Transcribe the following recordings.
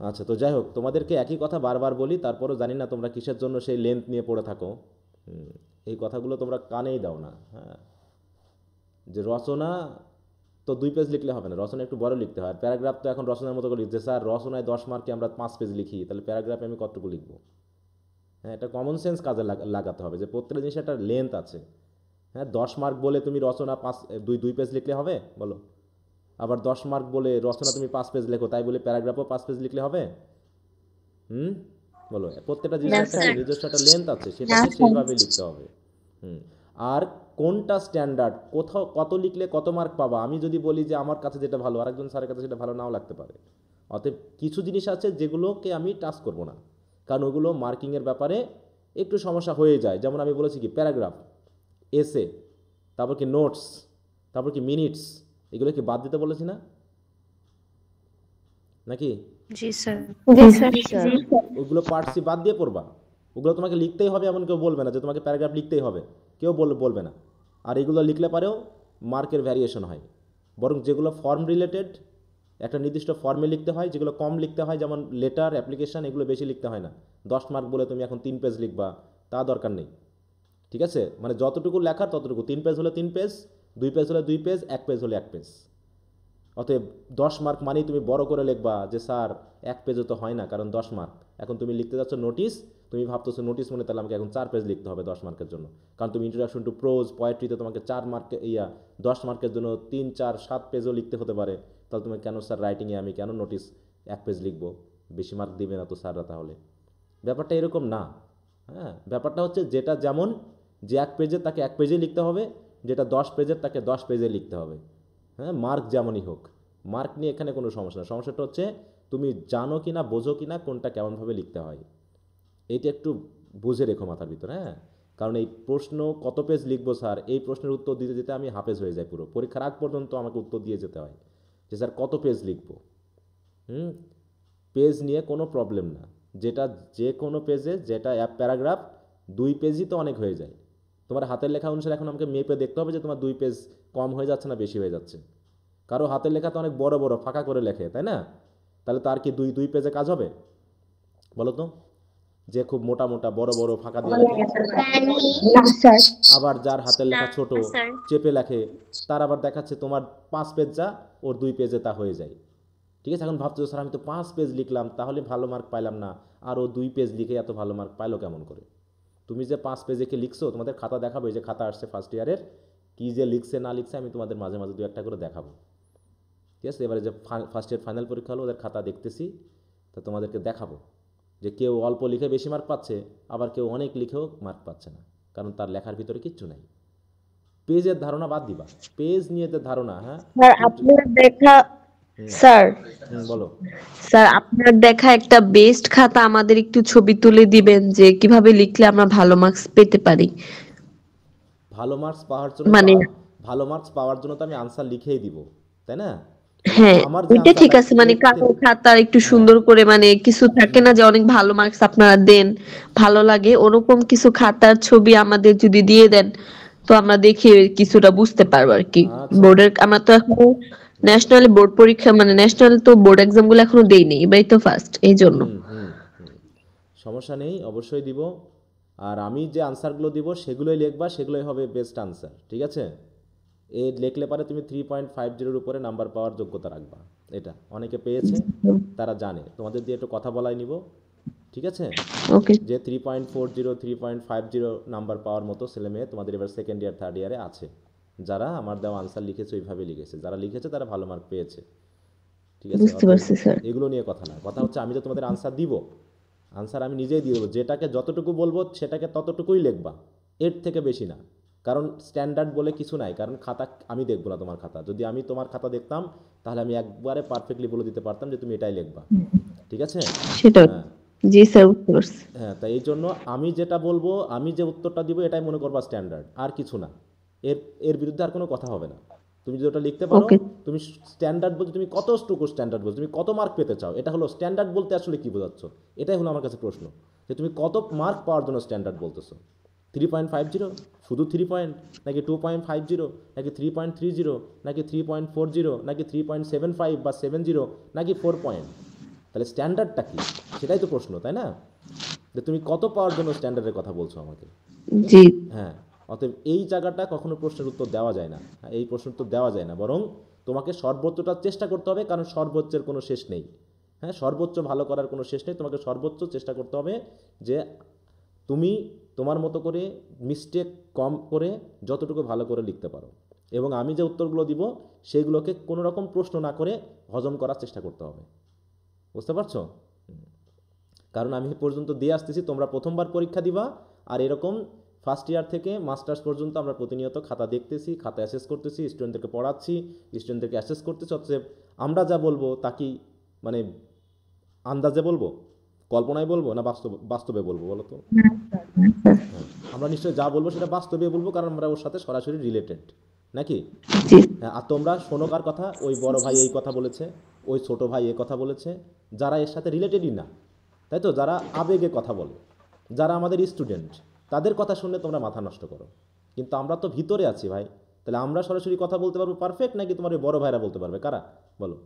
আচ্ছা, তো যাই হোক, তোমাদেরকে একই কথা বারবার বলি, তারপরও জানি না তোমরা কিসের জন্য সেই লেন্থ নিয়ে পড়ে থাকো। এই কথাগুলো তোমরা কানেই দাও না। হ্যাঁ, যে রচনা তো 2 পেজ লিখলে হবে না, রচনা একটু বড় লিখতে হয়। আর প্যারাগ্রাফ তো এখন রচনার মতো করে লিখছে, স্যার রচনায় 10 মার্কে আমরা 5 পেজ লিখি, তাহলে প্যারাগ্রাফে আমি কতটুকু লিখবো? হ্যাঁ, এটা কমন সেন্স কাজে লাগাতে হবে যে প্রত্যেকটা জিনিসের একটা লেন্থ আছে। হ্যাঁ, 10 মার্ক বলে তুমি রচনা দুই দুই পেজ লিখলে হবে বলো? আবার 10 মার্ক বলে রচনা তুমি 5 পেজ লেখো, তাই বলে প্যারাগ্রাফও 5 পেজ লিখলে হবে? হুম, বলো। প্রত্যেকটা না জিনিসের একটা কি স্যার। নিজস্ব একটা লেন্থ আছে, সেটাকে সেইভাবে লিখতে হবে। হুম। আর কোনটা স্ট্যান্ডার্ড, কোথাও কত লিখলে কত মার্ক পাবা, আমি যদি বলি যে আমার কাছে যেটা ভালো, আরেকজন স্যারের কাছে সেটা ভালো নাও লাগতে পারে। অতএব কিছু জিনিস আছে যেগুলোকে আমি টাচ করব না, কারণ ওগুলো মার্কিংয়ের ব্যাপারে একটু সমস্যা হয়ে যায়। যেমন আমি বলেছি কি প্যারাগ্রাফ, এসে, তারপর কি নোটস, তারপর কি মিনিটস, এগুলো কি বাদ দিতে বলেছি না, নাকি? জি স্যার। জি স্যার। জি স্যার। ওগুলো পার্টসই বাদ দিয়ে পড়বা। ওগুলো তোমাকে লিখতেই হবে এমন কেউ বলবে না যে তোমাকে প্যারাগ্রাফ লিখতেই হবে, কেউ বলবে না। আর এগুলো লিখলে পারেও মার্কের ভ্যারিয়েশন হয়। বরং যেগুলো ফর্ম রিলেটেড, একটা নির্দিষ্ট ফর্মে লিখতে হয়, যেগুলো কম লিখতে হয় যেমন লেটার, অ্যাপ্লিকেশন, এগুলো বেশি লিখতে হয় না। 10 মার্ক বলে তুমি এখন 3 পেজ লিখবা, তা দরকার নেই। ঠিক আছে, মানে যতটুকু লেখার ততটুকু, 3 পেজ হলে 3 পেজ, 2 পেজ হলে 2 পেজ, 1 পেজ হলে 1 পেজ। অতএব 10 মার্ক মানেই তুমি বড় করে লিখবা যে স্যার 1 পেজও তো হয় না, কারণ 10 মার্ক। এখন তুমি লিখতে যাচ্ছ নোটিস, তুমি ভাবতেছো নোটিস মানে তাহলে আমাকে এখন 4 পেজ লিখতে হবে 10 মার্কের জন্য, কারণ তুমি ইন্ট্রোডাকশন টু প্রোজ পোয়েট্রিতে তোমাকে 4 মার্কে 10 মার্কের জন্য 3, 4, 7 পেজও লিখতে হতে পারে। তাহলে তুমি কেন স্যার রাইটিংয়ে আমি কেন নোটিস 1 পেজ লিখবো? বেশি মার্ক দিবে না তো স্যাররা তাহলে? ব্যাপারটা এরকম না। হ্যাঁ, ব্যাপারটা হচ্ছে যেটা যেমন, যে 1 পেজের তাকে 1 পেজেই লিখতে হবে, যেটা 10 পেজের তাকে 10 পেজে লিখতে হবে। হ্যাঁ, মার্ক যেমনই হোক, মার্ক নিয়ে এখানে কোনো সমস্যা না। সমস্যাটা হচ্ছে তুমি জানো কি না, বোঝো কি না কোনটা কেমনভাবে লিখতে হয়। এইটা একটু বুঝে রেখো মাথার ভিতরে। হ্যাঁ, কারণ এই প্রশ্ন কত পেজ লিখবো স্যার, এই প্রশ্নের উত্তর দিতে দিতে আমি হাফেজ হয়ে যাই, পুরো পরীক্ষার আগ পর্যন্ত আমাকে উত্তর দিয়ে যেতে হয় যে স্যার কত পেজ লিখবো। হুম, পেজ নিয়ে কোনো প্রবলেম না। যেটা যে কোনো পেজে, যেটা প্যারাগ্রাফ 2 পেজই তো অনেক হয়ে যায়। তোমার হাতের লেখা অনুসারে এখন আমাকে মেপে দেখতে হবে যে তোমার 2 পেজ কম হয়ে যাচ্ছে না বেশি হয়ে যাচ্ছে। কারো হাতের লেখা তো অনেক বড় বড় ফাঁকা করে লেখে, তাই না? তাহলে তার কি দুই দুই পেজে কাজ হবে বলো তো? যে খুব মোটা মোটা বড় বড় ফাঁকা দিয়ে লেখে। না স্যার। আবার যার হাতের না লেখা ছোট, স্যার। চেপে লেখে, তার আবার দেখাচ্ছে তোমার 5 পেজ যা, ওর 2 পেজে তা হয়ে যায়। ঠিক আছে, এখন ভাবছো স্যার আমি তো 5 পেজ লিখলাম, তাহলে ভালো মার্ক পাইলাম না, আর ও 2 পেজ লিখে এত ভালো মার্ক পাইলো কেমন করে? তুমি যে 5 পেজে কি লিখছো, তোমাদের খাতা দেখাবো, এই যে খাতা আসছে ফার্স্ট ইয়ারের, কী যে লিখছে না লিখছে আমি তোমাদের মাঝে মাঝে 2-1টা করে দেখাবো। ঠিক আছে, এবারে যে ফার্স্ট ইয়ার ফাইনাল পরীক্ষা হলো, ওদের খাতা দেখতেছি, তা তোমাদেরকে দেখাবো যে কেউ অল্প লিখে বেশি মার্ক পাচ্ছে, আবার কেউ অনেক লিখেও মার্ক পাচ্ছে না, কারণ তার লেখার ভিতরে কিচ্ছু নাই। পেজের ধারণা বাদ দিবা, পেজ নিয়ে যে ধারণা, হ্যাঁ। স্যার আপনার দেখা হুম। স্যার হুম, বলো। স্যার আপনার দেখা একটা বেস্ট খাতা আমাদের একটু ছবি তুলে দিবেন যে কিভাবে লিখলে আমরা ভালো মার্কস পেতে পারি। ভালো মার্কস পাওয়ার জন্য তো মানে ভালো মার্কস পাওয়ার জন্য তো আমি আনসার লিখেই দিব, তাই না? তাহলে হ্যাঁ, আমার যে ওইটা ঠিক আনসারটা আছে, মানে কারো খাতা একটু হ্যাঁ। সুন্দর করে, মানে কিছু থাকে না যে অনেক ভালো মার্কস আপনারা দেন, ভালো লাগে ওরকম কিছু খাতার ছবি আমাদের যদি দিয়ে দেন তো আমরা দেখে কিছুটা বুঝতে পারবো আর কি। আচ্ছা। বোর্ডের আমরা তো এখনো ন্যাশনাল বোর্ড পরীক্ষা, মানে ন্যাশনাল তো বোর্ড এক্সাম গুলো এখনো দেইনি, এবারই তো ফার্স্ট, এই জন্য। হুম হুম হুম, সমস্যা নেই, অবশ্যই দিব। আর আমি যে আনসারগুলো দিব সেগুলোই লিখবা, সেগুলোই হবে বেস্ট আনসার। ঠিক আছে, এ লিখলে পারে তুমি 3.50-এর উপরে নাম্বার পাওয়ার যোগ্যতা রাখবা। এটা অনেকে পেয়েছে, তারা জানে। তোমাদের দিয়ে একটু কথা বলাই নিব। ঠিক আছে, ওকে। যে 3.40, 3.50 নাম্বার পাওয়ার মতো ছেলে মেয়ে তোমাদের এবার সেকেন্ড ইয়ার থার্ড ইয়ারে আছে, যারা আমার দেওয়া আনসার লিখেছে ওইভাবে লিখেছে, যারা লিখেছে তারা ভালো মার্ক পেয়েছে। ঠিক আছে, বুঝতে অতএব পারছি স্যার। এগুলো নিয়ে কথা না, কথা হচ্ছে আমি যে তোমাদের আনসার দিব, আনসার আমি নিজেই দিয়ে দেবো। যেটাকে যতটুকু বলবো সেটাকে ততটুকুই লিখবা, এর থেকে বেশি না। কারণ স্ট্যান্ডার্ড বলে কিছু নাই, কারণ খাতা আমি দেখবো না তোমার খাতা। যদি আমি তোমার খাতা দেখতাম তাহলে আমি একবারে পারফেক্টলি বলে দিতে পারতাম যে তুমি এটাই লিখবা। ঠিক আছে। সেটা। হ্যাঁ। জি স্যার, বুঝতে পারছি। হ্যাঁ, তাই এই জন্য আমি যেটা বলবো, আমি যে উত্তরটা দিব এটাই মনে করবা স্ট্যান্ডার্ড, আর কিছু না। এর এর বিরুদ্ধে আর কোনো কথা হবে না। তুমি যদি ওটা লিখতে পারো, ওকে। তুমি স্ট্যান্ডার্ড বলতে তুমি কতটুকু স্ট্যান্ডার্ড বলছো, তুমি কত মার্ক পেতে চাও, এটা হলো স্ট্যান্ডার্ড বলতে আসলে কি বোঝাচ্ছ, এটাই হলো আমার কাছে প্রশ্ন। যে তুমি কত মার্ক পাওয়ার জন্য স্ট্যান্ডার্ড বলতেছো। 3.50, শুধু 3 পয়েন্ট, নাকি 2.50, নাকি 3.30, নাকি 3.40, নাকি 3.75 বা 70, নাকি 4 পয়েন্ট? তাহলে স্ট্যান্ডার্ডটা কি সেটাই তো প্রশ্ন, তাই না? যে তুমি কত পাওয়ার জন্য স্ট্যান্ডার্ডের কথা বলছো আমাকে। জি হ্যাঁ, অতএব এই জায়গাটা কখনো প্রশ্নের উত্তর দেওয়া যায় না, এই প্রশ্নের উত্তর দেওয়া যায় না, বরং তোমাকে সর্বোচ্চটা চেষ্টা করতে হবে, কারণ সর্বোচ্চের কোনো শেষ নেই। হ্যাঁ, সর্বোচ্চ ভালো করার কোনো শেষ নেই, তোমাকে সর্বোচ্চ চেষ্টা করতে হবে যে তুমি তোমার মতো করে মিস্টেক কম করে যতটুকু ভালো করে লিখতে পারো, এবং আমি যে উত্তরগুলো দিব সেগুলোকে কোনো রকম প্রশ্ন না করে হজম করার চেষ্টা করতে হবে। বুঝতে পারছো? কারণ আমি এ পর্যন্ত দিয়ে আসতেছি, তোমরা প্রথমবার পরীক্ষা দিবা, আর এরকম ফার্স্ট ইয়ার থেকে মাস্টার্স পর্যন্ত আমরা প্রতিনিয়ত খাতা দেখতেছি, খাতা অ্যাসেস করতেছি, স্টুডেন্টদেরকে পড়াচ্ছি, স্টুডেন্টদেরকে অ্যাসেস করতেছি। অতএব আমরা যা বলবো তা কি মানে আন্দাজে বলবো, কল্পনায় বলবো, না বাস্তবে বলবো বলো তো? হ্যাঁ, আমরা নিশ্চয়ই যা বলবো সেটা বাস্তবে বলবো, কারণ আমরা ওর সাথে সরাসরি রিলেটেড, নাকি? জি হ্যাঁ, আর তোমরা শোনো কার কথা, ওই বড় ভাই এই কথা বলেছে, ওই ছোট ভাই এই কথা বলেছে, যারা এর সাথে রিলেটেডই না, তাই তো? যারা আবেগে কথা বলে, যারা আমাদের স্টুডেন্ট, তাদের কথা শুনলে তোমরা মাথা নষ্ট করো। কিন্তু আমরা তো ভিতরে আছি ভাই, তাহলে আমরা সরাসরি কথা বলতে পারবো পারফেক্ট, নাকি তোমার ওই বড় ভাইরা বলতে পারবে? কারা বলো?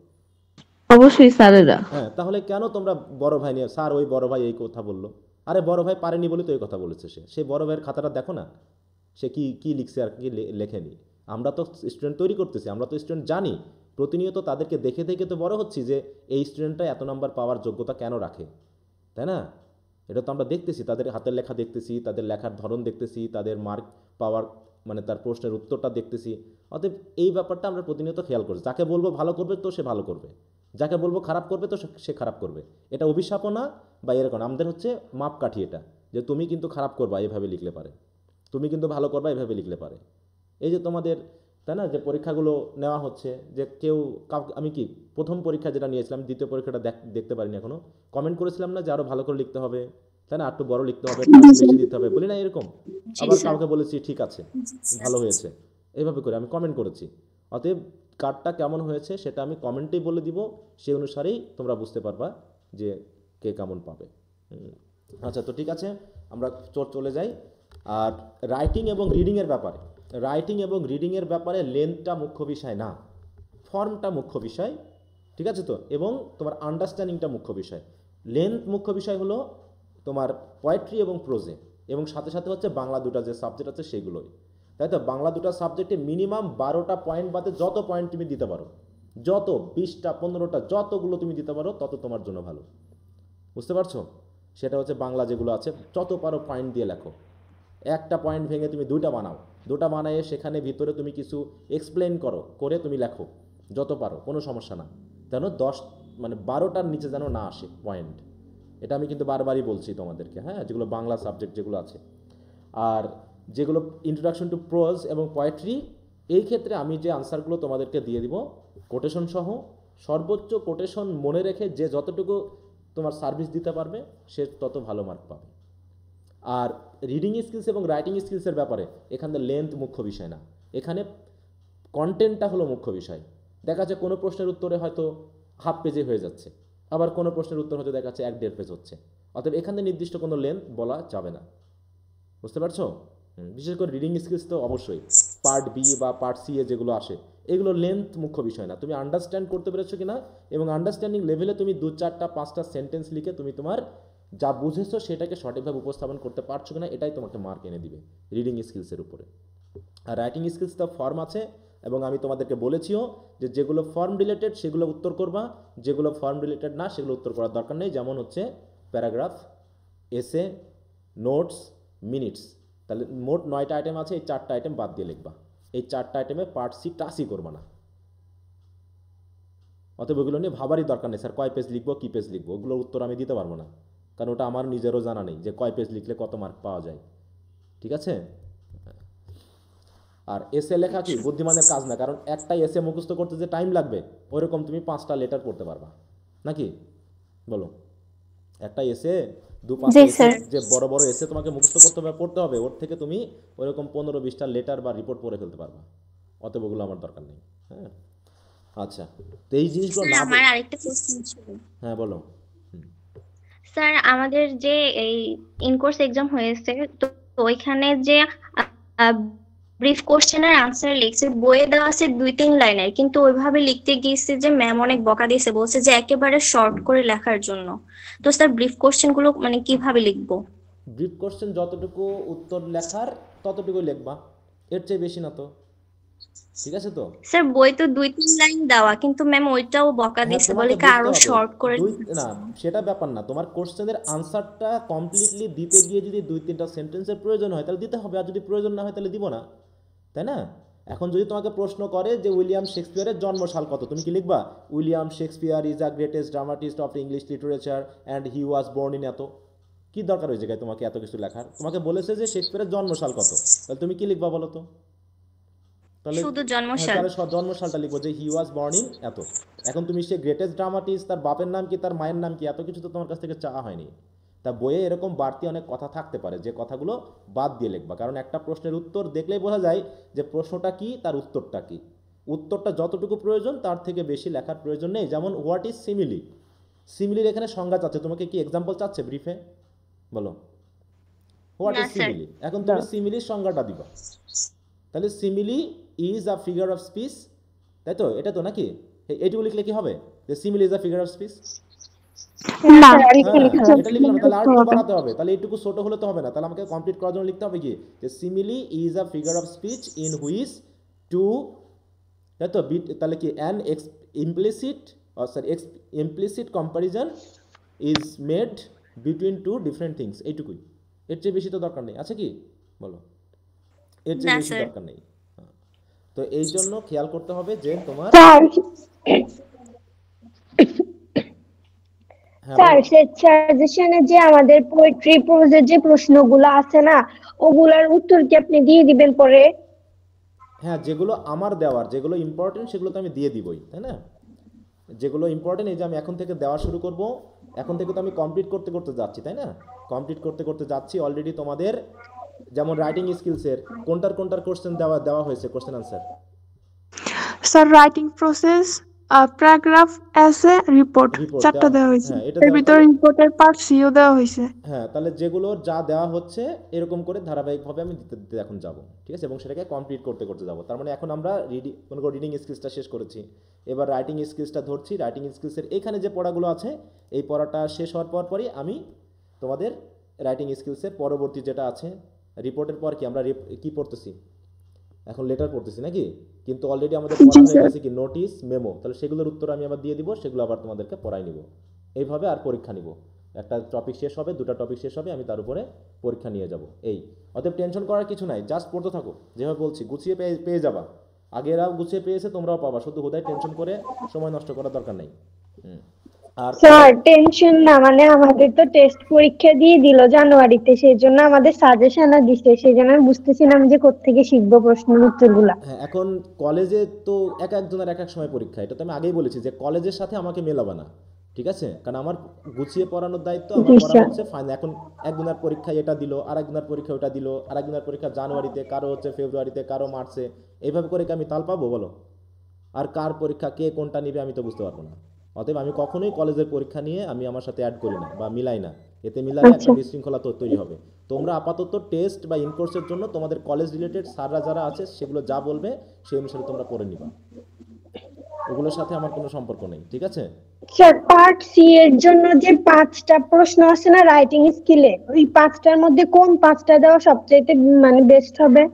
অবশ্যই স্যারেরা। হ্যাঁ, তাহলে কেন তোমরা বড় ভাই নিয়ে, স্যার ওই বড় ভাই এই কথা বললো? আরে বড় ভাই পারেনি বলে তো এই কথা বলেছে সে, সেই বড় ভাইয়ের খাতাটা দেখো না, সে কি কি লিখছে আর কি লেখেনি। আমরা তো স্টুডেন্ট তৈরি করতেছি, আমরা তো স্টুডেন্ট জানি, প্রতিনিয়ত তাদেরকে দেখে দেখে তো বড় হচ্ছি যে এই স্টুডেন্টটা এত নাম্বার পাওয়ার যোগ্যতা কেন রাখে, তাই না? এটা তো আমরা দেখতেছি, তাদের হাতের লেখা দেখতেছি, তাদের লেখার ধরন দেখতেছি, তাদের মার্ক পাওয়ার মানে তার প্রশ্নের উত্তরটা দেখতেছি। অতএব এই ব্যাপারটা আমরা প্রতিনিয়ত খেয়াল করছি। যাকে বলবো ভালো করবে তো সে ভালো করবে, যাকে বলবো খারাপ করবে তো সে খারাপ করবে। এটা অভিশাপও না বা এরকম, আমাদের হচ্ছে মাপকাঠি এটা, যে তুমি কিন্তু খারাপ করবা এভাবে লিখলে পারে, তুমি কিন্তু ভালো করবা এভাবে লিখলে পারে। এই যে তোমাদের, তাই না, যে পরীক্ষাগুলো নেওয়া হচ্ছে, যে কেউ আমি কি প্রথম পরীক্ষা যেটা নিয়েছিলাম, দ্বিতীয় পরীক্ষাটা দেখতে পারিনি এখনো, কমেন্ট করেছিলাম না যে আরও ভালো করে লিখতে হবে, তাই না, একটু বড় লিখতে হবে, টাইম বেশি দিতে হবে, বলি না এরকম? আবার কাউকে বলেছি ঠিক আছে, ভালো হয়েছে, এইভাবে করে আমি কমেন্ট করেছি। অতএব কার্ডটা কেমন হয়েছে সেটা আমি কমেন্টেই বলে দিব, সেই অনুসারেই তোমরা বুঝতে পারবা যে কে কেমন পাবে। আচ্ছা, তো ঠিক আছে, আমরা চলে যাই। আর রাইটিং এবং রিডিংয়ের ব্যাপারে, রাইটিং এবং রিডিংয়ের ব্যাপারে লেন্থটা মুখ্য বিষয় না, ফর্মটা মুখ্য বিষয়, ঠিক আছে তো, এবং তোমার আন্ডারস্ট্যান্ডিংটা মুখ্য বিষয়। লেন্থ মুখ্য বিষয় হলো তোমার পোয়েট্রি এবং প্রোজে, এবং সাথে সাথে হচ্ছে বাংলা দুটা যে সাবজেক্ট আছে সেগুলোই, তাই তো? বাংলা দুটা সাবজেক্টে মিনিমাম 12টা পয়েন্ট বাদে যত পয়েন্ট তুমি দিতে পারো, যত 20টা 15টা যতগুলো তুমি দিতে পারো তত তোমার জন্য ভালো। বুঝতে পারছো? সেটা হচ্ছে বাংলা যেগুলো আছে যত পারো পয়েন্ট দিয়ে লেখো, একটা পয়েন্ট ভেঙে তুমি দুইটা বানাও, দুটা বানায়ে সেখানে ভিতরে তুমি কিছু এক্সপ্লেন করে তুমি লেখো, যত পারো, কোনো সমস্যা না। যেন 10 মানে 12টার নিচে যেন না আসে পয়েন্ট, এটা আমি কিন্তু বারবারই বলছি তোমাদেরকে, হ্যাঁ, যেগুলো বাংলা সাবজেক্ট যেগুলো আছে। আর যেগুলো ইন্ট্রোডাকশন টু প্রোজ এবং পোয়েট্রি, এই ক্ষেত্রে আমি যে আনসারগুলো তোমাদেরকে দিয়ে দিব কোটেশন সহ, সর্বোচ্চ কোটেশন মনে রেখে যে যতটুকু তোমার সার্ভিস দিতে পারবে সে তত ভালো মার্ক পাবে। আর রিডিং স্কিলস এবং রাইটিং স্কিলসের ব্যাপারে এখানে লেন্থ মুখ্য বিষয় না, এখানে কন্টেন্টটা হলো মুখ্য বিষয়। দেখা যাচ্ছে কোনো প্রশ্নের উত্তরে হয়তো হাফ পেজে হয়ে যাচ্ছে, আবার কোনো প্রশ্নের উত্তর হয়তো দেখা যাচ্ছে 1-1.5 পেজ হচ্ছে। অতএব এখানে নির্দিষ্ট কোনো লেন্থ বলা যাবে না। বুঝতে পারছো? বিশেষ করে রিডিং স্কিলস তো অবশ্যই পার্ট বি বা পার্ট সি এ যেগুলো আসে, এগুলো লেন্থ মুখ্য বিষয় না, তুমি আন্ডারস্ট্যান্ড করতে পেরেছো কিনা, এবং আন্ডারস্ট্যান্ডিং লেভেলে তুমি 2-4-5টা সেন্টেন্স লিখে তুমি তোমার যা বুঝেছো সেটাকে সঠিকভাবে উপস্থাপন করতে পারছো কিনা, এটাই তোমাকে মার্ক এনে দিবে রিডিং স্কিলসের উপরে। আর রাইটিং স্কিলস তো ফর্ম আছে, এবং আমি তোমাদেরকে বলেছিও যে যেগুলো ফর্ম রিলেটেড সেগুলো উত্তর করবা, যেগুলো ফর্ম রিলেটেড না সেগুলো উত্তর করার দরকার নেই। যেমন হচ্ছে প্যারাগ্রাফ, এসে, নোটস, মিনিটস। তাহলে মোট 9টা আইটেম আছে, এই 4টা আইটেম বাদ দিয়ে লিখবা, এই 4টা আইটেমে পার্ট সি টাচই করবা না। অতএব ওগুলো নিয়ে ভাবারই দরকার নেই স্যার কয় পেজ লিখবো, কী পেজ লিখবো, ওগুলোর উত্তর আমি দিতে পারবো না, কারণ ওটা আমার নিজেরও জানা নেই যে কয় পেজ লিখলে কত মার্ক পাওয়া যায়, ঠিক আছে? আর এসে লেখা কি বুদ্ধিমানের কাজ না, কারণ একটা এসে মুখস্থ করতে যে টাইম লাগবে ওইরকম তুমি 5টা লেটার পড়তে পারবা, নাকি বলো? একটা এসে 2-5টা এসে, যে বড় বড় এসে তোমাকে মুখস্থ পড়তে হবে, ওর থেকে তুমি ওইরকম 15-20টা লেটার বা রিপোর্ট পড়ে ফেলতে পারবা। অতএব ওগুলো আমার দরকার নেই। হ্যাঁ, আচ্ছা, তো এই জিনিসগুলো না। আমার আরেকটা প্রশ্ন ছিল। হ্যাঁ বলো। স্যার, আমাদের যে এই ইনকোর্স এক্সাম হয়েছে, তো ওইখানে যে ব্রিফ কোশ্চেনের আনসার লিখছে, বইয়ে দেওয়া আছে 2-3 লাইনের, কিন্তু ওইভাবে লিখতে গিয়েছে যে ম্যাম অনেক বকা দিয়েছে, বলছে যে একেবারে শর্ট করে লেখার জন্য। তো স্যার ব্রিফ কোশ্চেন গুলো মানে কিভাবে লিখবো? ব্রিফ কোশ্চেন যতটুকু উত্তর লেখার ততটুকু লিখবা, এর চেয়ে বেশি না তো, ঠিক আছে তো? স্যার বই তো 2-3 লাইন দেওয়া, কিন্তু ম্যাম ওইটাও বকা হ্যাঁ, দিয়েছে, তোমাকে বলে কি বুঝতে আরো হবে শর্ট করে দুই লিখতে। না, সেটা ব্যাপার না, তোমার কোশ্চেনের আনসারটা কমপ্লিটলি দিতে গিয়ে যদি 2-3টা সেন্টেন্সের প্রয়োজন হয় তাহলে দিতে হবে, আর যদি প্রয়োজন না হয় তাহলে দিব না, তাই না? এখন যদি তোমাকে প্রশ্ন করে যে উইলিয়াম শেক্সপিয়ারের জন্মসাল কত, তুমি কি লিখবা William Shakespeare is the greatest dramatist of English literature and he was born in এত? কি দরকার ওই জায়গায় তোমাকে এত কিছু লেখার? তোমাকে বলেছে যে শেক্সপিয়ারের জন্মসাল কত, তাহলে তুমি কি লিখবা বলো তো? তাহলে শুধু হ্যাঁ, জন্মসাল। তাহলে জন্মসালটা লিখবো যে হি ওয়াজ বর্ন ইন এত। এখন তুমি সে গ্রেটেস্ট ড্রামাটিস্ট, তার বাপের নাম কি, তার মায়ের নাম কি, এত কিছু তো তোমার কাছ থেকে চাওয়া হয়নি। তা বইয়ে এরকম বাড়তি অনেক কথা থাকতে পারে যে কথাগুলো বাদ দিয়ে লিখবা, কারণ একটা প্রশ্নের উত্তর দেখলেই বোঝা যায় যে প্রশ্নটা কি, তার উত্তরটা কি। উত্তরটা যতটুকু প্রয়োজন তার থেকে বেশি লেখার প্রয়োজন নেই। যেমন হোয়াট ইজ সিমিলি, সিমিলির এখানে সংজ্ঞা চাচ্ছে, তোমাকে কি এক্সাম্পল চাচ্ছে ব্রিফে, বলো হোয়াট না ইজ স্যার। সিমিলি, এখন তুমি সিমিলির সংজ্ঞাটা দিবা। তাহলে simile is a figure of speech, তাই তো, এটা তো নাকি? এইটুকু লিখলে কি হবে যে simile is a figure of speech? না, হ্যাঁ, এটা লিখলাম, তাহলে আর একটু বাড়াতে হবে, তাহলে এইটুকু ছোট হলে তো হবে না, তাহলে আমাকে কমপ্লিট করার জন্য লিখতে হবে কি যে simile is a figure of speech in which two, তাই তো, তাহলে কি an implicit, sorry implicit comparison is made between two different things, এইটুকুই, এর চেয়ে বেশি তো দরকার নেই, আছে কি বলো? এর চেয়ে না বেশি স্যার। দরকার নেই। হ্যাঁ। তো এই জন্য খেয়াল করতে হবে যে তোমার, স্যার হ্যাঁ স্যার বলো। সাজেশনে যে আমাদের পোয়েট্রি প্রোজের যে প্রশ্নগুলো আছে না, ওগুলার উত্তর কি আপনি দিয়ে দিবেন পরে? হ্যাঁ, যেগুলো আমার দেওয়ার, যেগুলো ইম্পর্টেন্ট সেগুলো তো আমি দিয়ে দিবই, তাই না? যেগুলো ইম্পর্টেন্ট এই যে আমি এখন থেকে দেওয়া শুরু করব, এখন থেকে তো আমি কমপ্লিট করতে করতে যাচ্ছি, তাই না? কমপ্লিট করতে করতে যাচ্ছি অলরেডি। তোমাদের যেমন রাইটিং স্কিলসের কোনটার কোনটার কোশ্চেন দেওয়া দেওয়া হয়েছে, question answer? Sir writing process, paragraph, এসে, রিপোর্ট, রিপোর্ট চারটা দেওয়া, দেওয়া হয়েছে। হ্যাঁ এটা এর দেওয়া, ভিতরে তাহলে রিপোর্টের পার্ট সিও দেওয়া হয়েছে। হ্যাঁ, তাহলে যেগুলোর যা দেওয়া হচ্ছে এরকম করে ধারাবাহিকভাবে আমি দিতে দিতে এখন যাব, ঠিক আছে, এবং সেটাকে কমপ্লিট করতে করতে যাব। তার মানে এখন আমরা মনে করো রিডিং স্কিলসটা শেষ করেছি, এবার রাইটিং স্কিলসটা ধরছি। রাইটিং স্কিলসের এখানে যে পড়াগুলো আছে, এই পড়াটা শেষ হওয়ার পরই আমি তোমাদের রাইটিং স্কিলসের পরবর্তী যেটা আছে, রিপোর্টের পর কি আমরা কি পড়তেছি এখন, লেটার পড়তেছি নাকি? কিন্তু অলরেডি আমাদের পড়া হয়ে গেছে কি নোটিশ, মেমো, তাহলে সেগুলোর উত্তর আমি আবার দিয়ে দিব, সেগুলো আবার তোমাদেরকে পড়াই নিব। এইভাবে আর পরীক্ষা নিব, একটা টপিক শেষ হবে, দুটো টপিক শেষ হবে, আমি তার উপরে পরীক্ষা নিয়ে যাব। এই অতএব টেনশন করার কিছু নাই, জাস্ট পড়তে থাকো, যেভাবে বলছি গুছিয়ে পেয়ে পেয়ে যাবা। আগেরাও গুছিয়ে পেয়েছে, তোমরাও পাবা, শুধু হুদায় টেনশন করে সময় নষ্ট করার দরকার নেই। আর স্যার টেনশন না, মানে আমাদের তো টেস্ট পরীক্ষা দিয়ে দিল জানুয়ারিতে, সেই জন্য আমাদের সাজেশনও দিছে, সেই জন্য আমি বুঝতেছিলাম যে কোত্থেকে শিখবো প্রশ্নের উত্তরগুলা। হ্যাঁ, এখন কলেজে তো এক একজনের এক এক সময় পরীক্ষা, এটা তো আমি আগেই বলেছি যে কলেজের সাথে আমাকে মেলাবে না, ঠিক আছে? কারণ আমার গুছিয়ে পড়ানোর দায়িত্ব, আমার জি পড়া স্যার। হচ্ছে ফাইনাল। এখন একজনের পরীক্ষা এটা দিল, আর একজনের পরীক্ষা ওটা দিল, আর একজনের পরীক্ষা জানুয়ারিতে, কারো হচ্ছে ফেব্রুয়ারিতে, কারো মার্চে, এইভাবে করে কি আমি তাল পাবো বলো? আর কার পরীক্ষা কে কোনটা নিবে আমি তো বুঝতে পারবো না। অতএব আমি কখনোই কলেজের পরীক্ষা নিয়ে আমি আমার সাথে অ্যাড করি না বা মিলাই না, এতে মিলালে একটা আচ্ছা বিশৃঙ্খলা তৈরি হবে। তোমরা আপাতত টেস্ট বা ইনকোর্সের জন্য তোমাদের কলেজ রিলেটেড স্যাররা যারা আছে সেগুলো যা বলবে সেই অনুসারে তোমরা পড়ে নিবা, ওগুলোর সাথে আমার কোনো সম্পর্ক নেই, ঠিক আছে? স্যার, পার্ট সি এর জন্য যে 5টা প্রশ্ন আছে না রাইটিং স্কিলে, ওই 5টার মধ্যে কোন 5টা দেওয়া সবচেয়ে মানে বেস্ট হবে?